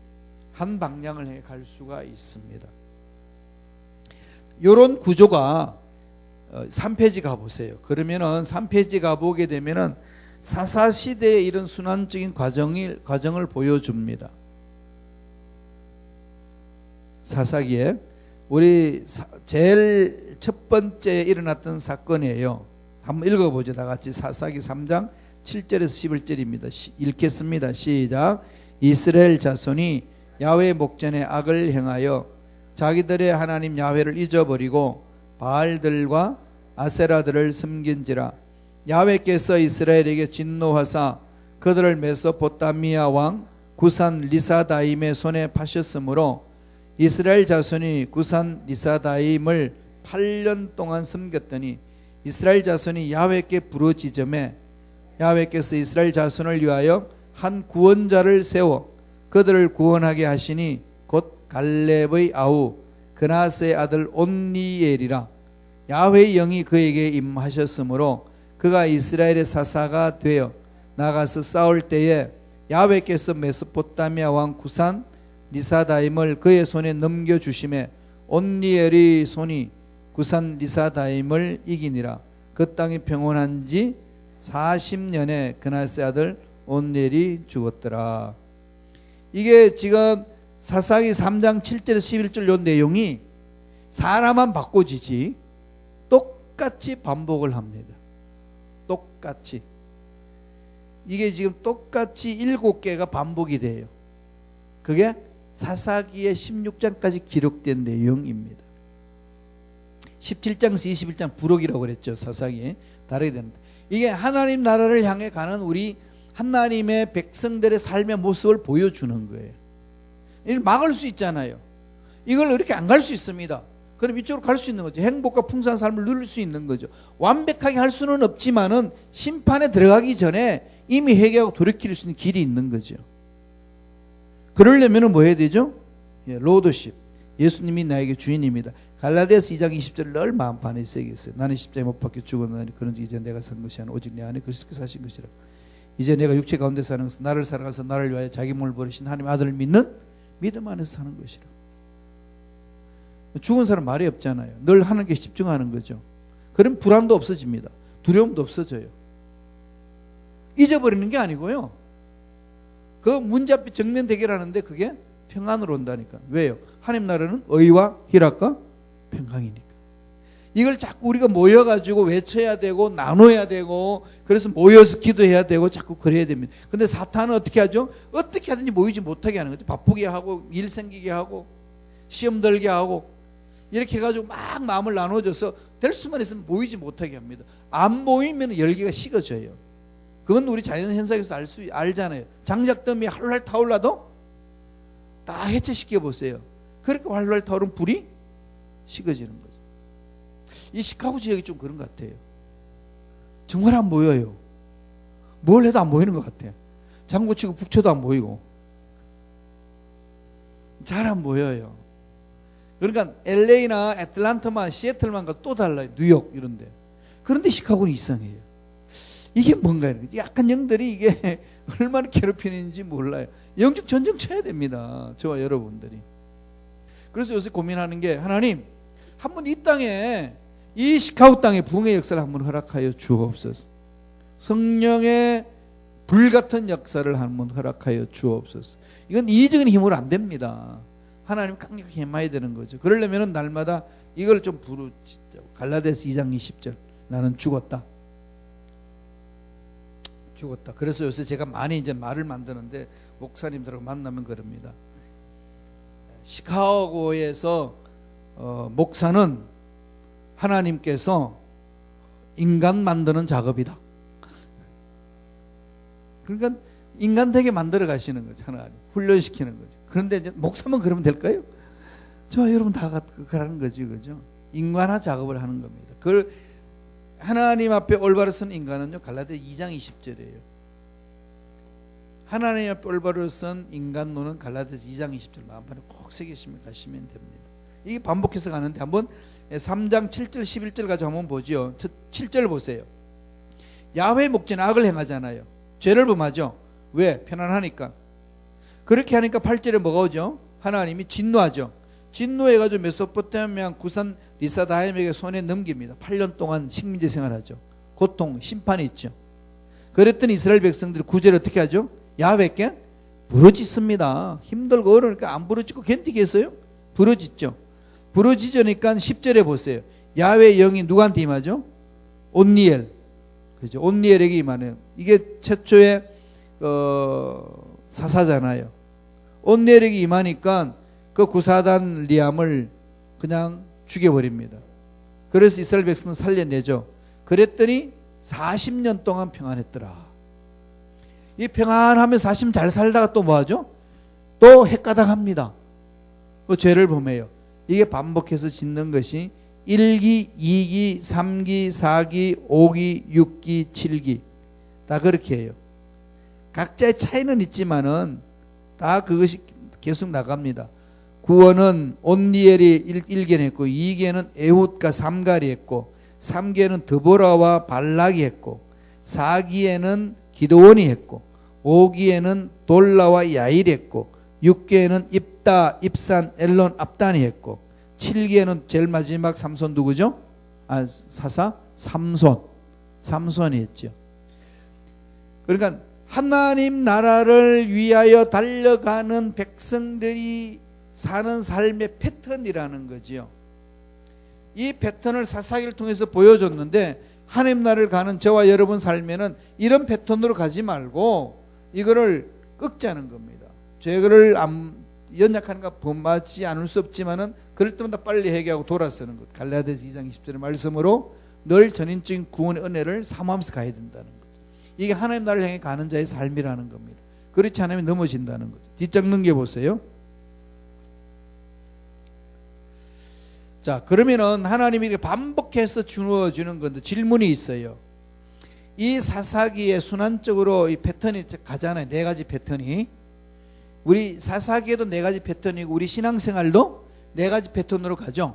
A: 한 방향을 해 갈 수가 있습니다. 이런 구조가 3페이지 가보세요. 그러면은 3페이지 가보게 되면은 사사시대의 이런 순환적인 과정을 보여줍니다. 사사기에 우리 제일 첫 번째 일어났던 사건이에요. 한번 읽어보죠. 다 같이 사사기 3장 7절에서 11절입니다. 읽겠습니다. 시작. 이스라엘 자손이 야훼 목전에 악을 행하여 자기들의 하나님 야훼를 잊어버리고 바알들과 아세라들을 섬긴지라. 야훼께서 이스라엘에게 진노하사 그들을 메소포타미아 왕 구산 리사다임의 손에 파셨으므로 이스라엘 자손이 구산 리사다임을 8년 동안 섬겼더니 이스라엘 자손이 야훼께 부르짖음에 야훼께서 이스라엘 자손을 위하여 한 구원자를 세워 그들을 구원하게 하시니 곧 갈렙의 아우 그나스의 아들 온니엘이라. 야훼의 영이 그에게 임하셨으므로 그가 이스라엘의 사사가 되어 나가서 싸울 때에 야훼께서 메소포타미아 왕 구산 리사다임을 그의 손에 넘겨주심에 온니엘의 손이 구산 리사다임을 이기니라. 그 땅이 평온한 지 40년에 그나스의 아들 온니엘이 죽었더라. 이게 지금 사사기 3장 7절에서 11절 요 내용이 사람만 바꿔지지 똑같이 반복을 합니다. 똑같이. 이게 지금 똑같이 7개가 반복이 돼요. 그게 사사기의 16장까지 기록된 내용입니다. 17장에서 21장 부록이라고 그랬죠. 사사기에 다르게 됩니다. 이게 하나님 나라를 향해 가는 우리 하나님의 백성들의 삶의 모습을 보여주는 거예요. 이걸 막을 수 있잖아요. 이걸 이렇게 안 갈 수 있습니다. 그럼 이쪽으로 갈 수 있는 거죠. 행복과 풍성한 삶을 누릴 수 있는 거죠. 완벽하게 할 수는 없지만은 심판에 들어가기 전에 이미 회개하고 돌이킬 수 있는 길이 있는 거죠. 그러려면 뭐 해야 되죠? 로드십. 예수님이 나에게 주인입니다. 갈라디아서 2장 20절을 늘 마음판에 새겼어요. 나는 십자가에 못 박혀 죽었나니 그런지 이제 내가 산 것이 아니라 오직 내 안에 그리스도께서 사신 것이라. 이제 내가 육체 가운데 사는 것은 나를 사랑하사 나를 위하여 자기 몸을 버리신 하나님의 아들을 믿는 믿음 안에서 사는 것이라. 죽은 사람 말이 없잖아요. 늘 하나님께 집중하는 거죠. 그럼 불안도 없어집니다. 두려움도 없어져요. 잊어버리는 게 아니고요. 그 문제 앞에 정면 대결하는데 그게 평안으로 온다니까. 왜요? 하나님 나라는 의와 희락과 평강이니까. 이걸 자꾸 우리가 모여가지고 외쳐야 되고 나눠야 되고 그래서 모여서 기도해야 되고 자꾸 그래야 됩니다. 근데 사탄은 어떻게 하죠? 어떻게 하든지 모이지 못하게 하는 거죠. 바쁘게 하고 일 생기게 하고 시험 들게 하고 이렇게 해가지고 막 마음을 나눠줘서 될 수만 있으면 모이지 못하게 합니다. 안 모이면 열기가 식어져요. 그건 우리 자연현상에서 알잖아요. 장작더미 활활 타올라도 다 해체시켜 보세요. 그렇게 활활 타오른 불이 식어지는 거죠. 이 시카고 지역이 좀 그런 것 같아요. 정말 안 모여요. 뭘 해도 안 모이는 것 같아요. 장구치고 북쳐도 안 모이고 잘 안 모여요. 그러니까 LA나 애틀란타만 시애틀만 가 또 달라요. 뉴욕 이런데. 그런데 시카고는 이상해요. 이게 뭔가 약간 영들이 이게 얼마나 괴롭히는지 몰라요. 영적 전쟁 쳐야 됩니다. 저와 여러분들이. 그래서 요새 고민하는 게 하나님 한번 이 땅에 이 시카고 땅에 부흥의 역사를 한번 허락하여 주옵소서. 성령의 불같은 역사를 한번 허락하여 주옵소서. 이건 이적인 힘으로 안 됩니다. 하나님 강력하게 힘해야 되는 거죠. 그러려면 날마다 이걸 좀 부르짖자고. 갈라디아서 2장 20절 나는 죽었다. 죽었다. 그래서 요새 제가 많이 이제 말을 만드는데 목사님들하고 만나면 그럽니다. 시카고에서 목사는 하나님께서 인간 만드는 작업이다. 그러니까 인간 되게 만들어 가시는 거죠. 하나님 훈련시키는 거죠. 그런데 이제 목사만 그러면 될까요? 저 여러분 다 그러는 거죠, 그죠? 인간화 작업을 하는 겁니다. 그걸 하나님 앞에 올바로 선 인간은요, 갈라디아 2장 20절이에요. 하나님 앞에 올바로 선 인간론은 갈라디아서 2장 20절 마음판에 꼭 새기시면 가시면 됩니다. 이게 반복해서 가는데 한번 3장 7절 11절 가지고 한번 보죠. 7절 보세요. 야훼 목전에 악을 행하잖아요. 죄를 범하죠. 왜? 편안하니까. 그렇게 하니까 8절에 뭐가 오죠? 하나님이 진노하죠. 진노해가지고 메소포타미아 구산 리사 다임에게 손에 넘깁니다. 8년 동안 식민지 생활하죠. 고통, 심판이 있죠. 그랬더니 이스라엘 백성들이 9절에 어떻게 하죠? 야훼께 부르짖습니다. 힘들고 어려우니까 안 부르짖고 견디겠어요? 부르짖죠. 부르짖으니까 10절에 보세요. 야훼의 영이 누구한테 임하죠? 온니엘. 그죠? 온니엘에게 임하네요. 이게 최초의 사사잖아요. 온니엘에게 임하니까 그 구사단 리암을 그냥 죽여버립니다. 그래서 이스라엘 백성은 살려내죠. 그랬더니 40년 동안 평안했더라. 이 평안하면 40년 잘 살다가 또 뭐하죠? 또 헷가닥합니다. 그 죄를 범해요. 이게 반복해서 짓는 것이 1기, 2기, 3기, 4기, 5기, 6기, 7기 다 그렇게 해요. 각자의 차이는 있지만은 다 그것이 계속 나갑니다. 구원은 온니엘이 1기에는 했고 2기에는 에훗과 삼갈이 했고 3기에는 드보라와 발락이 했고 4기에는 기드온이 했고 5기에는 돌라와 야일이 했고 6기에는 입다, 입산, 엘론, 압단이 했고 7기에는 제일 마지막 삼손 누구죠? 사사? 삼손이 했죠. 그러니까 하나님 나라를 위하여 달려가는 백성들이 사는 삶의 패턴이라는 거지요. 이 패턴을 사사기를 통해서 보여줬는데 하나님 나라를 가는 저와 여러분 삶에는 이런 패턴으로 가지 말고 이거를 꺾자는 겁니다. 죄를 연약한가 범하지 않을 수 없지만은 그럴 때마다 빨리 회개하고 돌아서는 것. 갈라디아서 2장 20절의 말씀으로 늘 전인적인 구원의 은혜를 사모하면서 가야 된다는 것. 이게 하나님 나라를 향해 가는 자의 삶이라는 겁니다. 그렇지 않으면 넘어진다는 거죠. 뒷장 넘겨보세요. 자, 그러면은 하나님이 이렇게 반복해서 주어주는 건데 질문이 있어요. 이 사사기에 순환적으로 이 패턴이 가잖아요. 네 가지 패턴이. 우리 사사기에도 네 가지 패턴이고 우리 신앙생활도 네 가지 패턴으로 가죠.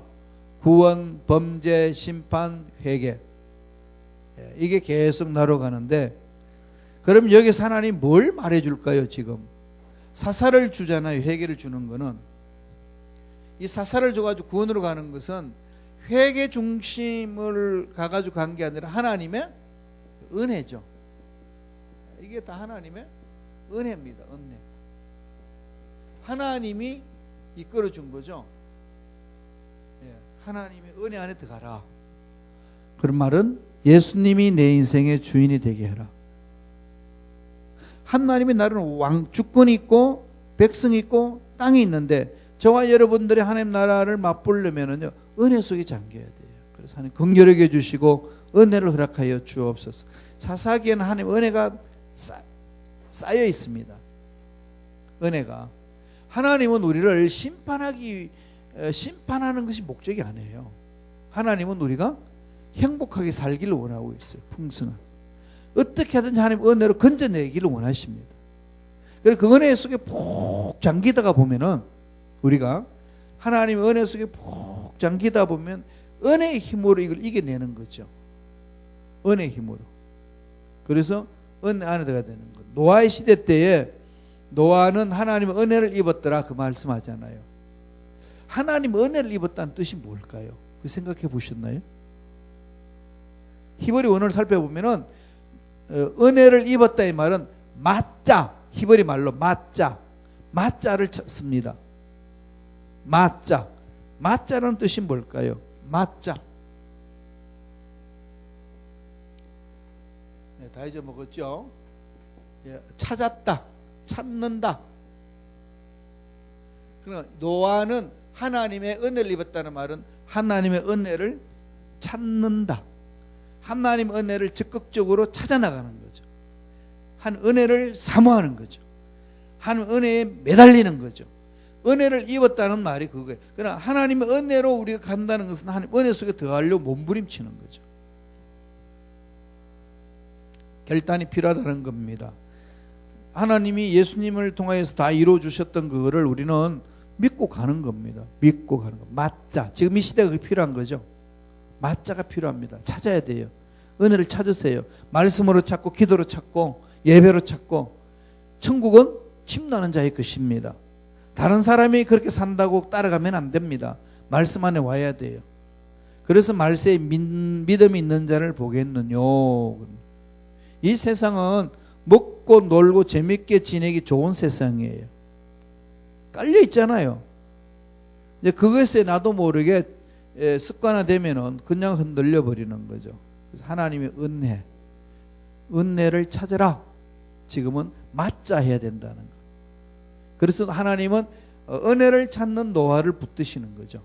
A: 구원, 범죄, 심판, 회개. 이게 계속 나로 가는데 그럼 여기서 하나님 뭘 말해줄까요? 지금 사사를 주잖아요. 회개를 주는 거는. 이 사사를 줘가지고 구원으로 가는 것은 회개 중심을 가가지고 간 게 아니라 하나님의 은혜죠. 이게 다 하나님의 은혜입니다. 은혜. 하나님이 이끌어 준 거죠. 하나님의 은혜 안에 들어가라. 그런 말은 예수님이 내 인생의 주인이 되게 해라. 하나님의 나라는 주권이 있고 백성이 있고 땅이 있는데 저와 여러분들의 하나님 나라를 맛보려면은요 은혜 속에 잠겨야 돼요. 그래서 하나님 긍휼하게 해주시고 은혜를 허락하여 주옵소서. 사사기에는 하나님 은혜가 쌓여 있습니다. 은혜가 하나님은 우리를 심판하는 것이 목적이 아니에요. 하나님은 우리가 행복하게 살기를 원하고 있어요. 풍성한 어떻게 하든지 하나님 은혜로 건져내기를 원하십니다. 그래서 그 은혜 속에 푹 잠기다가 보면은 우리가 하나님의 은혜 속에 푹 잠기다 보면 은혜의 힘으로 이걸 이겨내는 거죠. 은혜의 힘으로. 그래서 은혜 안에 들어가야 되는 것. 노아의 시대 때에 노아는 하나님의 은혜를 입었더라 그 말씀하잖아요. 하나님 은혜를 입었다는 뜻이 뭘까요? 그 생각해 보셨나요? 히브리 원어를 살펴보면은 은혜를 입었다 이 말은 마짜, 히브리 말로 마짜를 씁니다. 마짜라는 뜻이 뭘까요? 마짜. 네, 다 잊어먹었죠? 찾았다, 찾는다. 그러니까 노아는 하나님의 은혜를 입었다는 말은 하나님의 은혜를 찾는다. 하나님의 은혜를 적극적으로 찾아나가는 거죠. 한 은혜를 사모하는 거죠. 한 은혜에 매달리는 거죠. 은혜를 입었다는 말이 그거예요. 그러나 하나님의 은혜로 우리가 간다는 것은 하나님 은혜 속에 들어가려고 몸부림치는 거죠. 결단이 필요하다는 겁니다. 하나님이 예수님을 통하여서 다 이루어 주셨던 그거를 우리는 믿고 가는 겁니다. 믿고 가는 거. 맞자. 지금 이 시대가 그게 필요한 거죠. 맞자가 필요합니다. 찾아야 돼요. 은혜를 찾으세요. 말씀으로 찾고 기도로 찾고 예배로 찾고 천국은 침노하는 자의 것입니다. 다른 사람이 그렇게 산다고 따라가면 안 됩니다. 말씀 안에 와야 돼요. 그래서 말세에 믿음이 있는 자를 보겠느뇨. 이 세상은 먹고 놀고 재밌게 지내기 좋은 세상이에요. 깔려 있잖아요. 이제 그것에 나도 모르게 습관화되면은 그냥 흔들려 버리는 거죠. 그래서 하나님의 은혜를 찾아라. 지금은 맞자 해야 된다는 거. 그래서 하나님은 은혜를 찾는 노화를 붙드시는 거죠.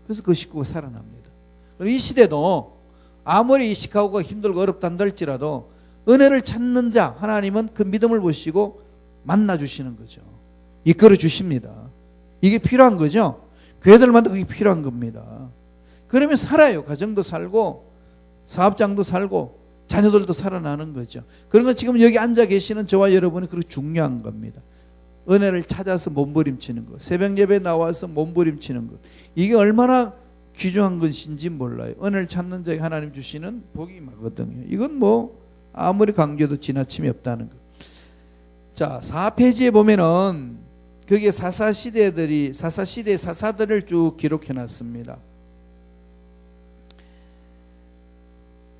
A: 그래서 그 식구가 살아납니다. 이 시대도 아무리 이 시카고가 힘들고 어렵다 한달지라도 은혜를 찾는 자 하나님은 그 믿음을 보시고 만나 주시는 거죠. 이끌어 주십니다. 이게 필요한 거죠. 교회들마다 그게 필요한 겁니다. 그러면 살아요. 가정도 살고 사업장도 살고 자녀들도 살아나는 거죠. 그런 건 지금 여기 앉아 계시는 저와 여러분이 그렇게 중요한 겁니다. 은혜를 찾아서 몸부림치는 것, 새벽 예배 나와서 몸부림치는 것, 이게 얼마나 귀중한 것인지 몰라요. 은혜를 찾는 자에게 하나님 주시는 복이 많거든요. 이건 뭐 아무리 강조도 지나침이 없다는 것. 자, 4페이지에 보면은 거기에 사사시대의 사사들을 쭉 기록해 놨습니다.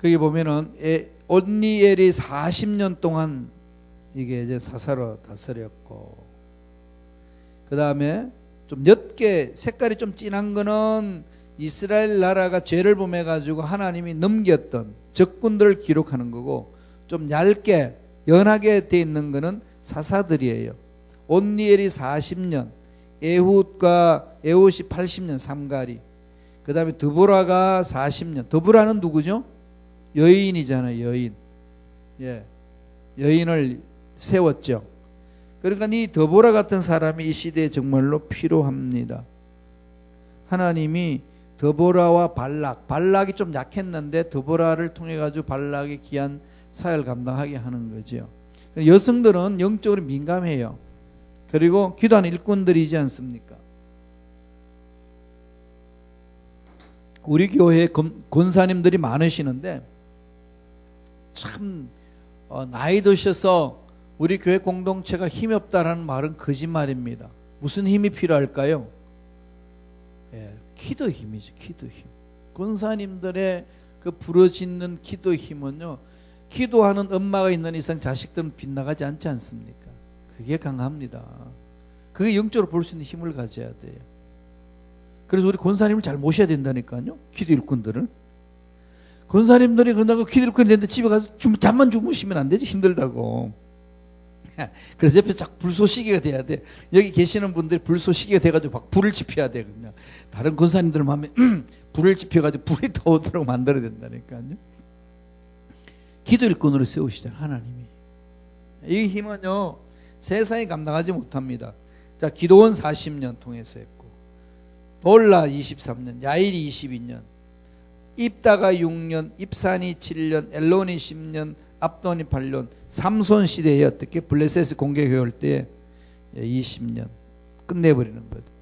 A: 거기 보면은 온니엘이 40년 동안 이게 이제 사사로 다스렸고, 그 다음에 좀 옅게 색깔이 좀 진한 거는 이스라엘 나라가 죄를 범해 가지고 하나님이 넘겼던 적군들을 기록하는 거고, 좀 얇게 연하게 돼 있는 거는 사사들이에요. 온니엘이 40년, 에훗이 80년 삼가리, 그 다음에 드보라가 40년. 드보라는 누구죠? 여인이잖아요. 여인. 예, 여인을 세웠죠. 그러니까 이 드보라 같은 사람이 이 시대에 정말로 필요합니다. 하나님이 드보라와 발락이 좀 약했는데 드보라를 통해 가지고 발락의 귀한 사역을 감당하게 하는 거죠. 여성들은 영적으로 민감해요. 그리고 기도하는 일꾼들이지 않습니까? 우리 교회에 권사님들이 많으시는데 참 나이 드셔서 우리 교회 공동체가 힘이 없다라는 말은 거짓말입니다. 무슨 힘이 필요할까요? 기도 힘이죠. 기도 힘. 권사님들의 그 부러지는 기도 힘은요, 기도하는 엄마가 있는 이상 자식들은 빗나가지 않지 않습니까? 그게 강합니다. 그게 영적으로 볼 수 있는 힘을 가져야 돼요. 그래서 우리 권사님을 잘 모셔야 된다니까요. 기도 일꾼들을. 권사님들이 그러다가 기도 일꾼이 됐는데 집에 가서 잠만 주무시면 안 되지. 힘들다고. 그래서 옆에 자꾸 불쏘시개가 돼야 돼. 여기 계시는 분들이 불쏘시개가 돼가지고 막 불을 지펴야 돼. 그냥 다른 권사님들 마음에 불을 지펴가지고 불이 더 오도록 만들어야 된다니까요. 기도 일꾼으로 세우시잖아요, 하나님이. 이 힘은요, 세상이 감당하지 못합니다. 자, 기도원 40년 통해서 했고, 돌라 23년, 야일이 22년, 입다가 6년, 입산이 7년, 엘론이 10년, 압돈이 8년, 삼손 시대에 어떻게 블레셋 공격해 올 때 20년 끝내버리는 거죠.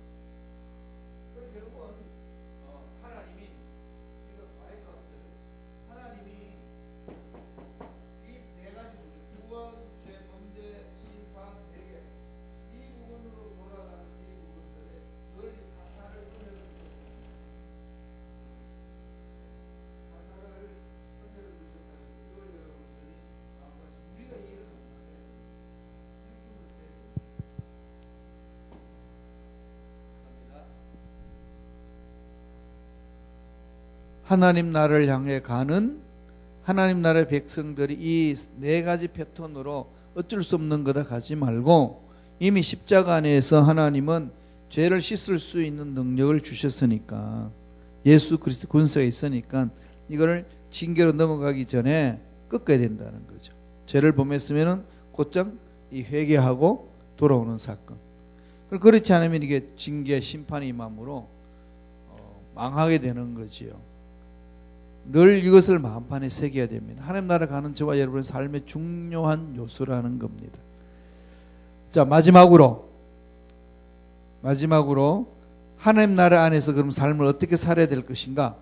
A: 하나님 나라를 향해 가는 하나님 나라의 백성들이 이 네 가지 패턴으로 어쩔 수 없는 거다 가지 말고, 이미 십자가 안에서 하나님은 죄를 씻을 수 있는 능력을 주셨으니까, 예수 그리스도 권세가 있으니까 이거를 징계로 넘어가기 전에 꺾어야 된다는 거죠. 죄를 범했으면은 곧장 이 회개하고 돌아오는 사건. 그렇지 않으면 이게 징계 심판이 임함으로 망하게 되는 거지요. 늘 이것을 마음판에 새겨야 됩니다. 하나님 나라 가는 저와 여러분의 삶의 중요한 요소라는 겁니다. 자, 마지막으로 하나님 나라 안에서 그럼 삶을 어떻게 살아야 될 것인가?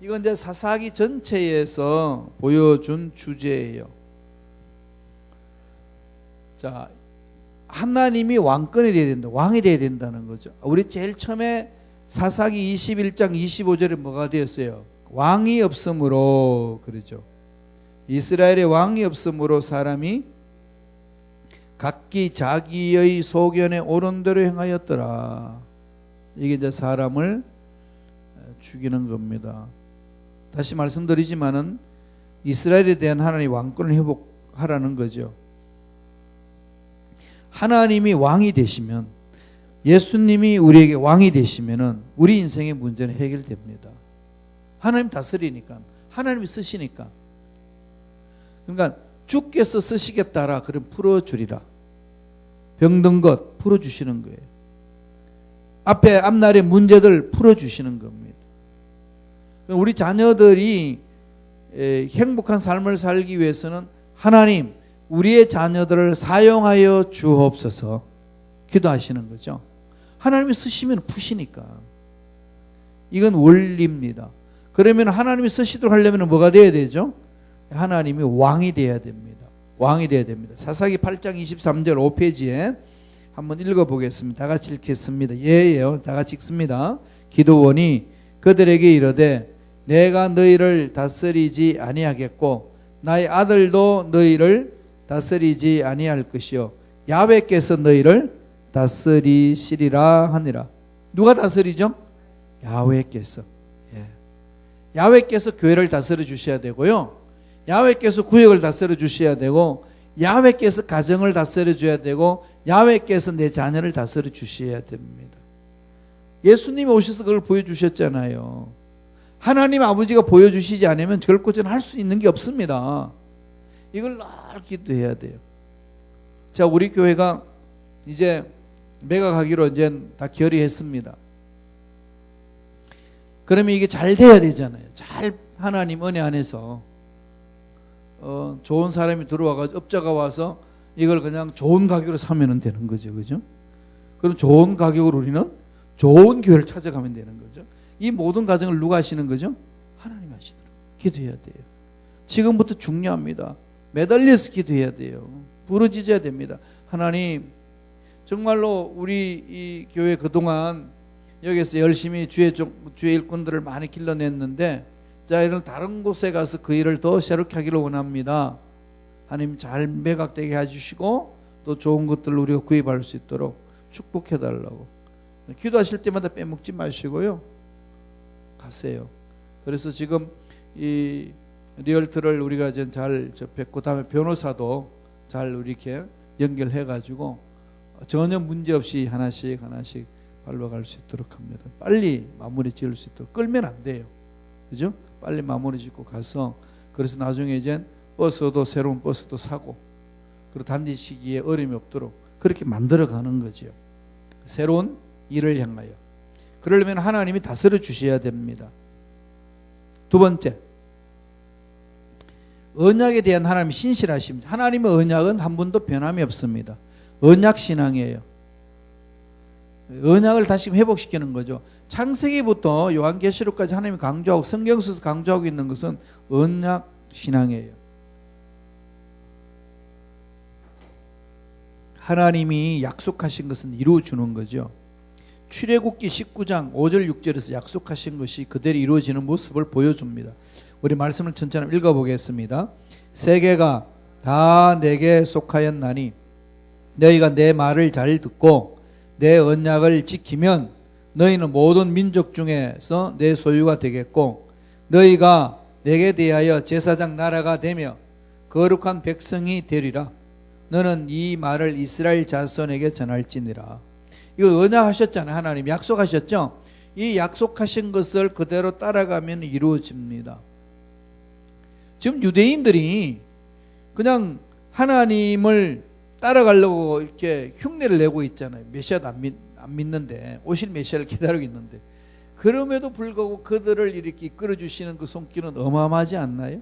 A: 이건 이제 사사기 전체에서 보여준 주제예요. 자, 하나님이 왕권이 돼야 된다. 왕이 돼야 된다는 거죠. 우리 제일 처음에 사사기 21장 25절에 뭐가 되었어요? 왕이 없으므로 그러죠. 이스라엘에 왕이 없으므로 사람이 각기 자기의 소견에 옳은 대로 행하였더라. 이게 이제 사람을 죽이는 겁니다. 다시 말씀드리지만은 이스라엘에 대한 하나님의 왕권을 회복하라는 거죠. 하나님이 왕이 되시면, 예수님이 우리에게 왕이 되시면은 우리 인생의 문제는 해결됩니다. 하나님 다스리니까, 하나님이 쓰시니까. 그러니까 주께서 쓰시겠다라 그럼 풀어주리라. 병든 것 풀어주시는 거예요. 앞날의 문제들 풀어주시는 겁니다. 우리 자녀들이 행복한 삶을 살기 위해서는 하나님 우리의 자녀들을 사용하여 주옵소서 기도하시는 거죠. 하나님이 쓰시면 푸시니까. 이건 원리입니다. 그러면 하나님이 쓰시도록 하려면 뭐가 돼야 되죠? 하나님이 왕이 돼야 됩니다. 왕이 돼야 됩니다. 사사기 8장 23절 5페이지에 한번 읽어보겠습니다. 다 같이 읽겠습니다. 예예요. 다 같이 읽습니다. 기드온이 그들에게 이르되 내가 너희를 다스리지 아니하겠고 나의 아들도 너희를 다스리지 아니할 것이요 야훼께서 너희를 다스리시리라 하니라. 누가 다스리죠? 야훼께서. 야훼께서 교회를 다스려 주셔야 되고요. 야훼께서 구역을 다스려 주셔야 되고, 야훼께서 가정을 다스려 줘야 되고, 야훼께서 내 자녀를 다스려 주셔야 됩니다. 예수님이 오셔서 그걸 보여주셨잖아요. 하나님 아버지가 보여주시지 않으면 결코 저는 할 수 있는 게 없습니다. 이걸 늘 기도해야 돼요. 자, 우리 교회가 이제 매각하기로 이제 다 결의했습니다. 그러면 이게 잘 돼야 되잖아요. 잘 하나님 은혜 안에서 좋은 사람이 들어와가지고 업자가 와서 이걸 그냥 좋은 가격으로 사면 되는 거죠, 그죠? 그럼 좋은 가격으로 우리는 좋은 교회를 찾아가면 되는 거죠. 이 모든 과정을 누가 하시는 거죠? 하나님 하시더라고요. 기도해야 돼요. 지금부터 중요합니다. 매달려서 기도해야 돼요. 부르짖어야 됩니다. 하나님, 정말로 우리 이 교회 그동안 여기서 열심히 주의 일꾼들을 많이 길러냈는데, 자, 이런 다른 곳에 가서 그 일을 더 새롭게 하기를 원합니다. 하나님 잘 매각되게 해주시고 또 좋은 것들을 우리가 구입할 수 있도록 축복해달라고. 기도하실 때마다 빼먹지 마시고요. 가세요. 그래서 지금 이 리얼트를 우리가 이제 잘 뵙고, 다음에 변호사도 잘 이렇게 연결해가지고 전혀 문제 없이 하나씩 밟아갈 수 있도록 합니다. 빨리 마무리 지을 수 있도록. 끌면 안 돼요. 그죠? 빨리 마무리 짓고 가서, 그래서 나중에 이제 버스도 새로운 버스도 사고, 그리고 단기 시기에 어려움이 없도록 그렇게 만들어가는 거죠. 새로운 일을 향하여. 그러려면 하나님이 다스려 주셔야 됩니다. 두 번째, 언약에 대한 하나님의 신실하십니다. 하나님의 언약은 한 번도 변함이 없습니다. 언약 신앙이에요. 언약을 다시 회복시키는 거죠. 창세기부터 요한계시록까지 하나님이 강조하고 성경에서 강조하고 있는 것은 언약 신앙이에요. 하나님이 약속하신 것은 이루어주는 거죠. 출애굽기 19장 5절 6절에서 약속하신 것이 그대로 이루어지는 모습을 보여줍니다. 우리 말씀을 천천히 읽어보겠습니다. 세계가 다 내게 속하였나니 너희가 내 말을 잘 듣고 내 언약을 지키면 너희는 모든 민족 중에서 내 소유가 되겠고 너희가 내게 대하여 제사장 나라가 되며 거룩한 백성이 되리라. 너는 이 말을 이스라엘 자손에게 전할지니라. 이거 언약하셨잖아요. 하나님 약속하셨죠. 이 약속하신 것을 그대로 따라가면 이루어집니다. 지금 유대인들이 그냥 하나님을 따라가려고 이렇게 흉내를 내고 있잖아요. 메시아도 안 믿는데, 오실 메시아를 기다리고 있는데, 그럼에도 불구하고 그들을 이렇게 이끌어주시는 그 손길은 어마어마하지 않나요?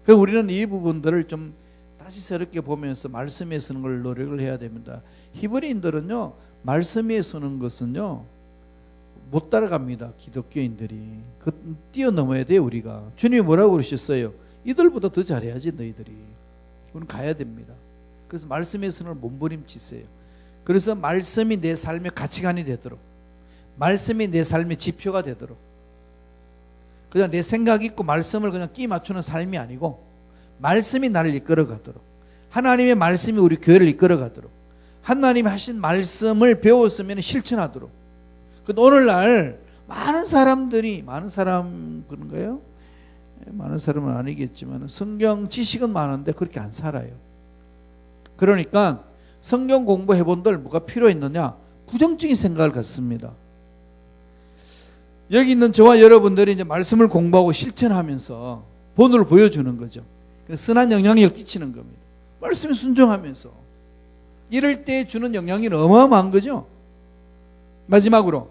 A: 그래서 우리는 이 부분들을 좀 다시 새롭게 보면서 말씀에 서는 걸 노력을 해야 됩니다. 히브리인들은요, 말씀에 서는 것은요 못 따라갑니다. 기독교인들이 뛰어넘어야 돼요. 우리가 주님이 뭐라고 그러셨어요? 이들보다 더 잘해야지 너희들이. 우리는 가야 됩니다. 그래서 말씀에 서는 몸부림치세요. 그래서 말씀이 내 삶의 가치관이 되도록, 말씀이 내 삶의 지표가 되도록, 그냥 내 생각 있고 말씀을 그냥 끼 맞추는 삶이 아니고 말씀이 나를 이끌어 가도록, 하나님의 말씀이 우리 교회를 이끌어 가도록, 하나님이 하신 말씀을 배웠으면 실천하도록. 오늘날 많은 사람들이, 많은 사람 그런가요? 많은 사람은 아니겠지만 성경 지식은 많은데 그렇게 안 살아요. 그러니까 성경 공부해 본들 뭐가 필요했느냐? 부정적인 생각을 갖습니다. 여기 있는 저와 여러분들이 이제 말씀을 공부하고 실천하면서 본을 보여주는 거죠. 선한 영향력을 끼치는 겁니다. 말씀에 순종하면서 이럴 때 주는 영향이 어마어마한 거죠. 마지막으로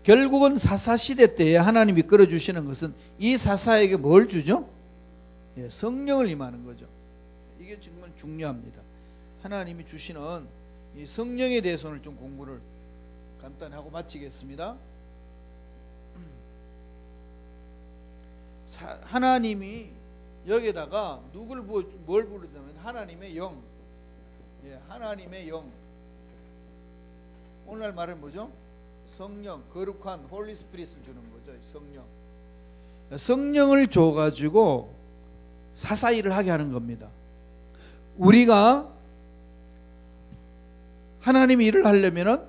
A: 결국은 사사시대 때에 하나님이 이끌어주시는 것은 이 사사에게 뭘 주죠? 성령을 임하는 거죠. 이게 정말 중요합니다. 하나님이 주시는 이 성령에 대해서 오늘 좀 공부를 간단히 하고 마치겠습니다. 하나님이 여기에다가 뭘 부르냐면 하나님의 영, 하나님의 영. 오늘날 말은 뭐죠? 성령, 거룩한 홀리 스피릿을 주는 거죠. 성령. 성령을 줘가지고 사사일을 하게 하는 겁니다. 우리가 하나님의 일을 하려면은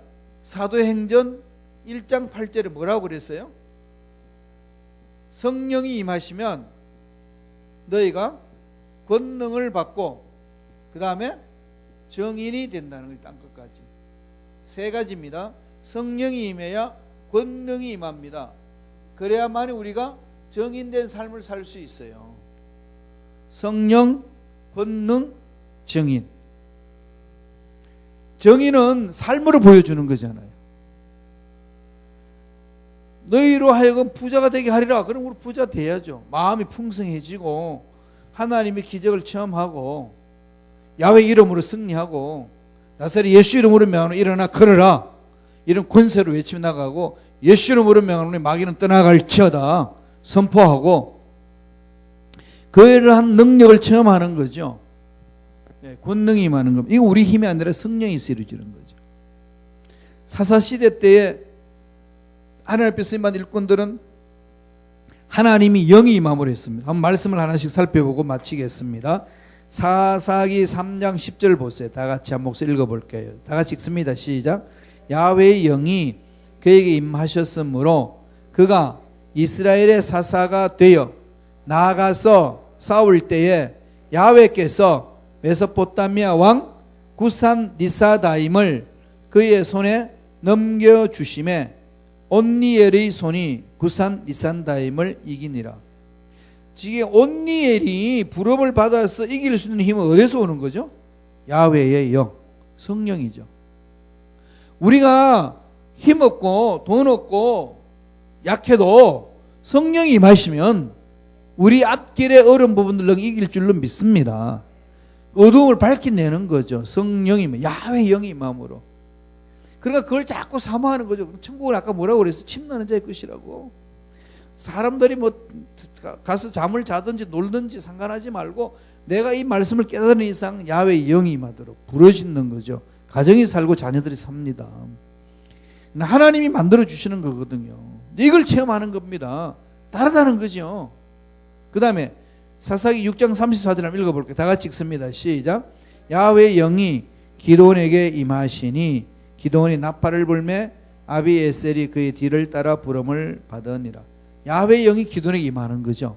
A: 사도행전 1장 8절에 뭐라고 그랬어요? 성령이 임하시면 너희가 권능을 받고 그 다음에 정인이 된다는 거예요. 땅끝까지. 세 가지입니다. 성령이 임해야 권능이 임합니다. 그래야만 우리가 정인된 삶을 살 수 있어요. 성령, 권능, 정인. 정인은 삶으로 보여주는 거잖아요. 너희로 하여금 부자가 되게 하리라. 그럼 우리 부자 돼야죠. 마음이 풍성해지고 하나님의 기적을 체험하고 야훼 이름으로 승리하고 나사렛 예수 이름으로 명하노니 일어나 걸어라. 이런 권세로 외치며 나가고 예수 이름으로 명하노니 마귀는 떠나갈지어다 선포하고 그러한 능력을 체험하는 거죠. 권능이 임하는 겁니다. 이거 우리 힘이 아니라 성령이 이루어지는 거죠. 사사시대 때에 하나님 앞에 쓰임받은 일꾼들은 하나님이 영이 임함으로 했습니다. 한번 말씀을 하나씩 살펴보고 마치겠습니다. 사사기 3장 10절 보세요. 다 같이 한 목소리 읽어볼게요. 다 같이 읽습니다. 시작. 야훼의 영이 그에게 임하셨으므로 그가 이스라엘의 사사가 되어 나아가서 싸울 때에 야훼께서 메소포타미아 왕 구산 리사다임을 그의 손에 넘겨주심에 온니엘의 손이 구산 리산다임을 이기니라. 지금 온니엘이 부름을 받아서 이길 수 있는 힘은 어디서 오는 거죠? 야훼의 영, 성령이죠. 우리가 힘없고 돈 없고 약해도 성령이 임하시면 우리 앞길의 어려운 부분들을 이길 줄로 믿습니다. 어두움을 밝혀내는 거죠. 성령이, 야훼의 영이 임함으로. 그러니까 그걸 자꾸 사모하는 거죠. 천국은 아까 뭐라고 그랬어요? 침노하는 자의 것이라고. 사람들이 뭐 가서 잠을 자든지 놀든지 상관하지 말고 내가 이 말씀을 깨달은 이상 야훼의 영이 임하도록 부르짖는 거죠. 가정이 살고 자녀들이 삽니다. 하나님이 만들어 주시는 거거든요. 이걸 체험하는 겁니다. 다르다는 거죠. 그 다음에 사사기 6장 34절 한번 읽어볼게요. 다 같이 읽습니다. 시작. 야훼의 영이 기드온에게 임하시니 기드온이 나팔을 불매 아비에셀이 그의 뒤를 따라 부름을 받으니라. 야훼의 영이 기드온에게 임하는 거죠.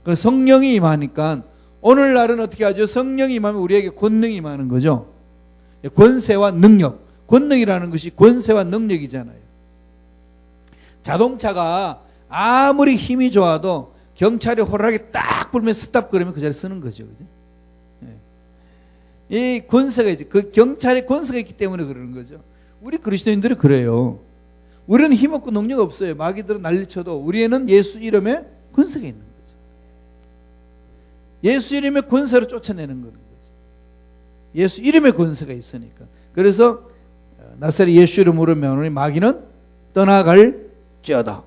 A: 그래서 성령이 임하니까 오늘날은 어떻게 하죠? 성령이 임하면 우리에게 권능이 임하는 거죠. 권세와 능력. 권능이라는 것이 권세와 능력이잖아요. 자동차가 아무리 힘이 좋아도 경찰이 호루라기 딱 불면 스탑 그러면 그 자리에 쓰는 거죠. 이 권세가 있죠. 그 경찰의 권세가 있기 때문에 그러는 거죠. 우리 그리스도인들이 그래요. 우리는 힘없고 능력 없어요. 마귀들은 난리쳐도 우리에는 예수 이름에 권세가 있는 거죠. 예수 이름의 권세로 쫓아내는 거죠. 예수 이름의 권세가 있으니까. 그래서 나사렛 예수 이름으로 명하노니 마귀는 떠나갈지어다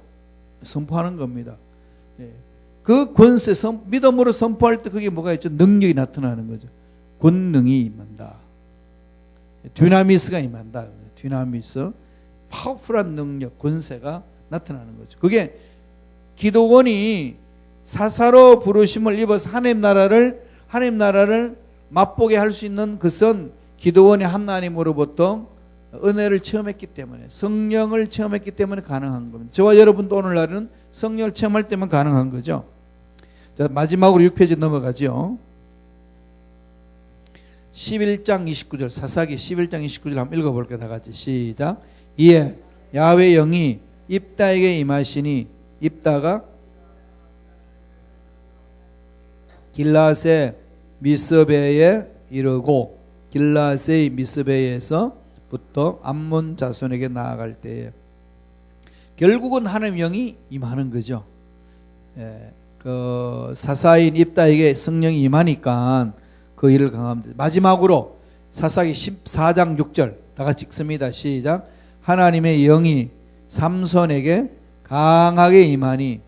A: 선포하는 겁니다. 그 권세 믿음으로 선포할 때 그게 뭐가 있죠? 능력이 나타나는 거죠. 권능이 임한다. 듀나미스가 임한다. 듀나미스. 파워풀한 능력, 권세가 나타나는 거죠. 그게 기도원이 사사로 부르심을 입어서 하나님 나라를 맛보게 할 수 있는 것은 기도원이 하나님으로부터 은혜를 체험했기 때문에, 성령을 체험했기 때문에 가능한 겁니다. 저와 여러분도 오늘날은 성령을 체험할 때만 가능한 거죠. 자, 마지막으로 6페이지 넘어가죠. 11장 29절, 사사기 11장 29절 한번 읽어볼게요. 다 같이 시작. 이에 야훼 영이 입다에게 임하시니 입다가 길라세 미스베에 이르고 길라세의 미스베에서부터 암몬 자손에게 나아갈 때에 결국은 하나님 영이 임하는 거죠. 그 사사인 입다에게 성령이 임하니까 그 일을 강합니다. 마지막으로 사사기 14장 6절 다 같이 읽습니다. 시작. 하나님의 영이 삼손에게 강하게 임하니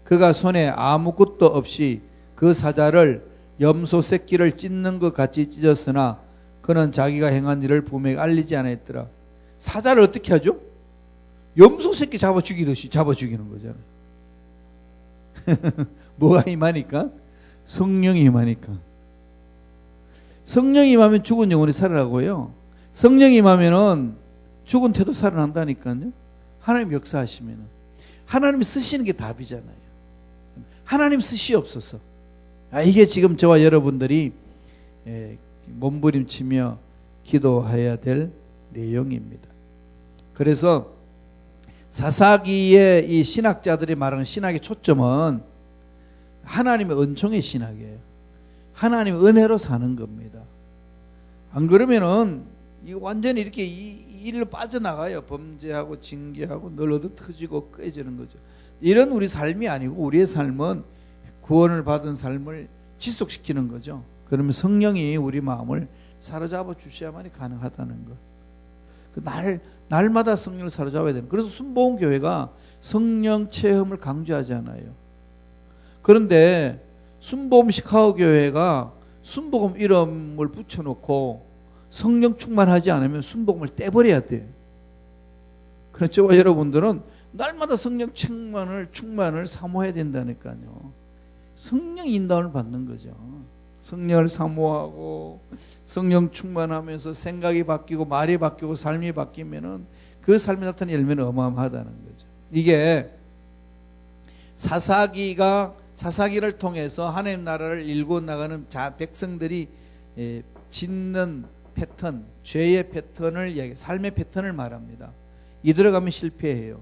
A: 그가 손에 아무것도 없이 그 사자를 염소 새끼를 찢는 것 같이 찢었으나 그는 자기가 행한 일을 부모에게 알리지 않았더라. 사자를 어떻게 하죠? 염소 새끼 잡아 죽이듯이 잡아 죽이는 거잖아요. 뭐가 임하니까? 성령이 임하니까. 성령이 임하면 죽은 영혼이 살아나고요. 성령이 임하면은 죽은 태도 살아난다니까요. 하나님 역사하시면은 하나님이 쓰시는 게 답이잖아요. 하나님 쓰시옵소서. 이게 지금 저와 여러분들이 몸부림치며 기도해야 될 내용입니다. 그래서 사사기의 이 신학자들이 말하는 신학의 초점은 하나님의 은총의 신학이에요. 하나님의 은혜로 사는 겁니다. 안 그러면은 완전히 이렇게 이 일로 빠져나가요. 범죄하고 징계하고 늘어도 터지고 깨지는 거죠. 이런 우리 삶이 아니고 우리의 삶은 구원을 받은 삶을 지속시키는 거죠. 그러면 성령이 우리 마음을 사로잡아 주셔야만이 가능하다는 것. 날마다 성령을 사로잡아야 되는. 그래서 순복음교회가 성령 체험을 강조하지 않아요. 그런데 순복음 시카고교회가 순복음 이름을 붙여놓고 성령 충만하지 않으면 순복음을 떼버려야 돼요. 그래서 저와 여러분들은 날마다 성령 충만을 사모해야 된다니까요. 성령 인도를 받는 거죠. 성령을 사모하고 성령 충만하면서 생각이 바뀌고 말이 바뀌고 삶이 바뀌면은 그 삶이 나타나는 열매는 어마어마하다는 거죠. 이게 사사기를 통해서 하나님 나라를 일궈 나가는 백성들이 짓는 패턴, 죄의 패턴을 삶의 패턴을 말합니다. 이 들어가면 실패해요.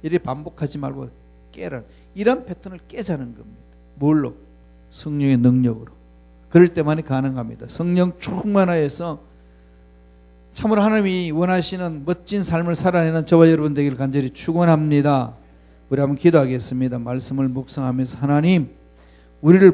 A: 이리 반복하지 말고 깨라. 이런 패턴을 깨자는 겁니다. 뭘로? 성령의 능력으로. 그럴 때만이 가능합니다. 성령 충만하여서 참으로 하나님이 원하시는 멋진 삶을 살아내는 저와 여러분 되기를 간절히 축원합니다. 우리 한번 기도하겠습니다. 말씀을 묵상하면서 하나님, 우리를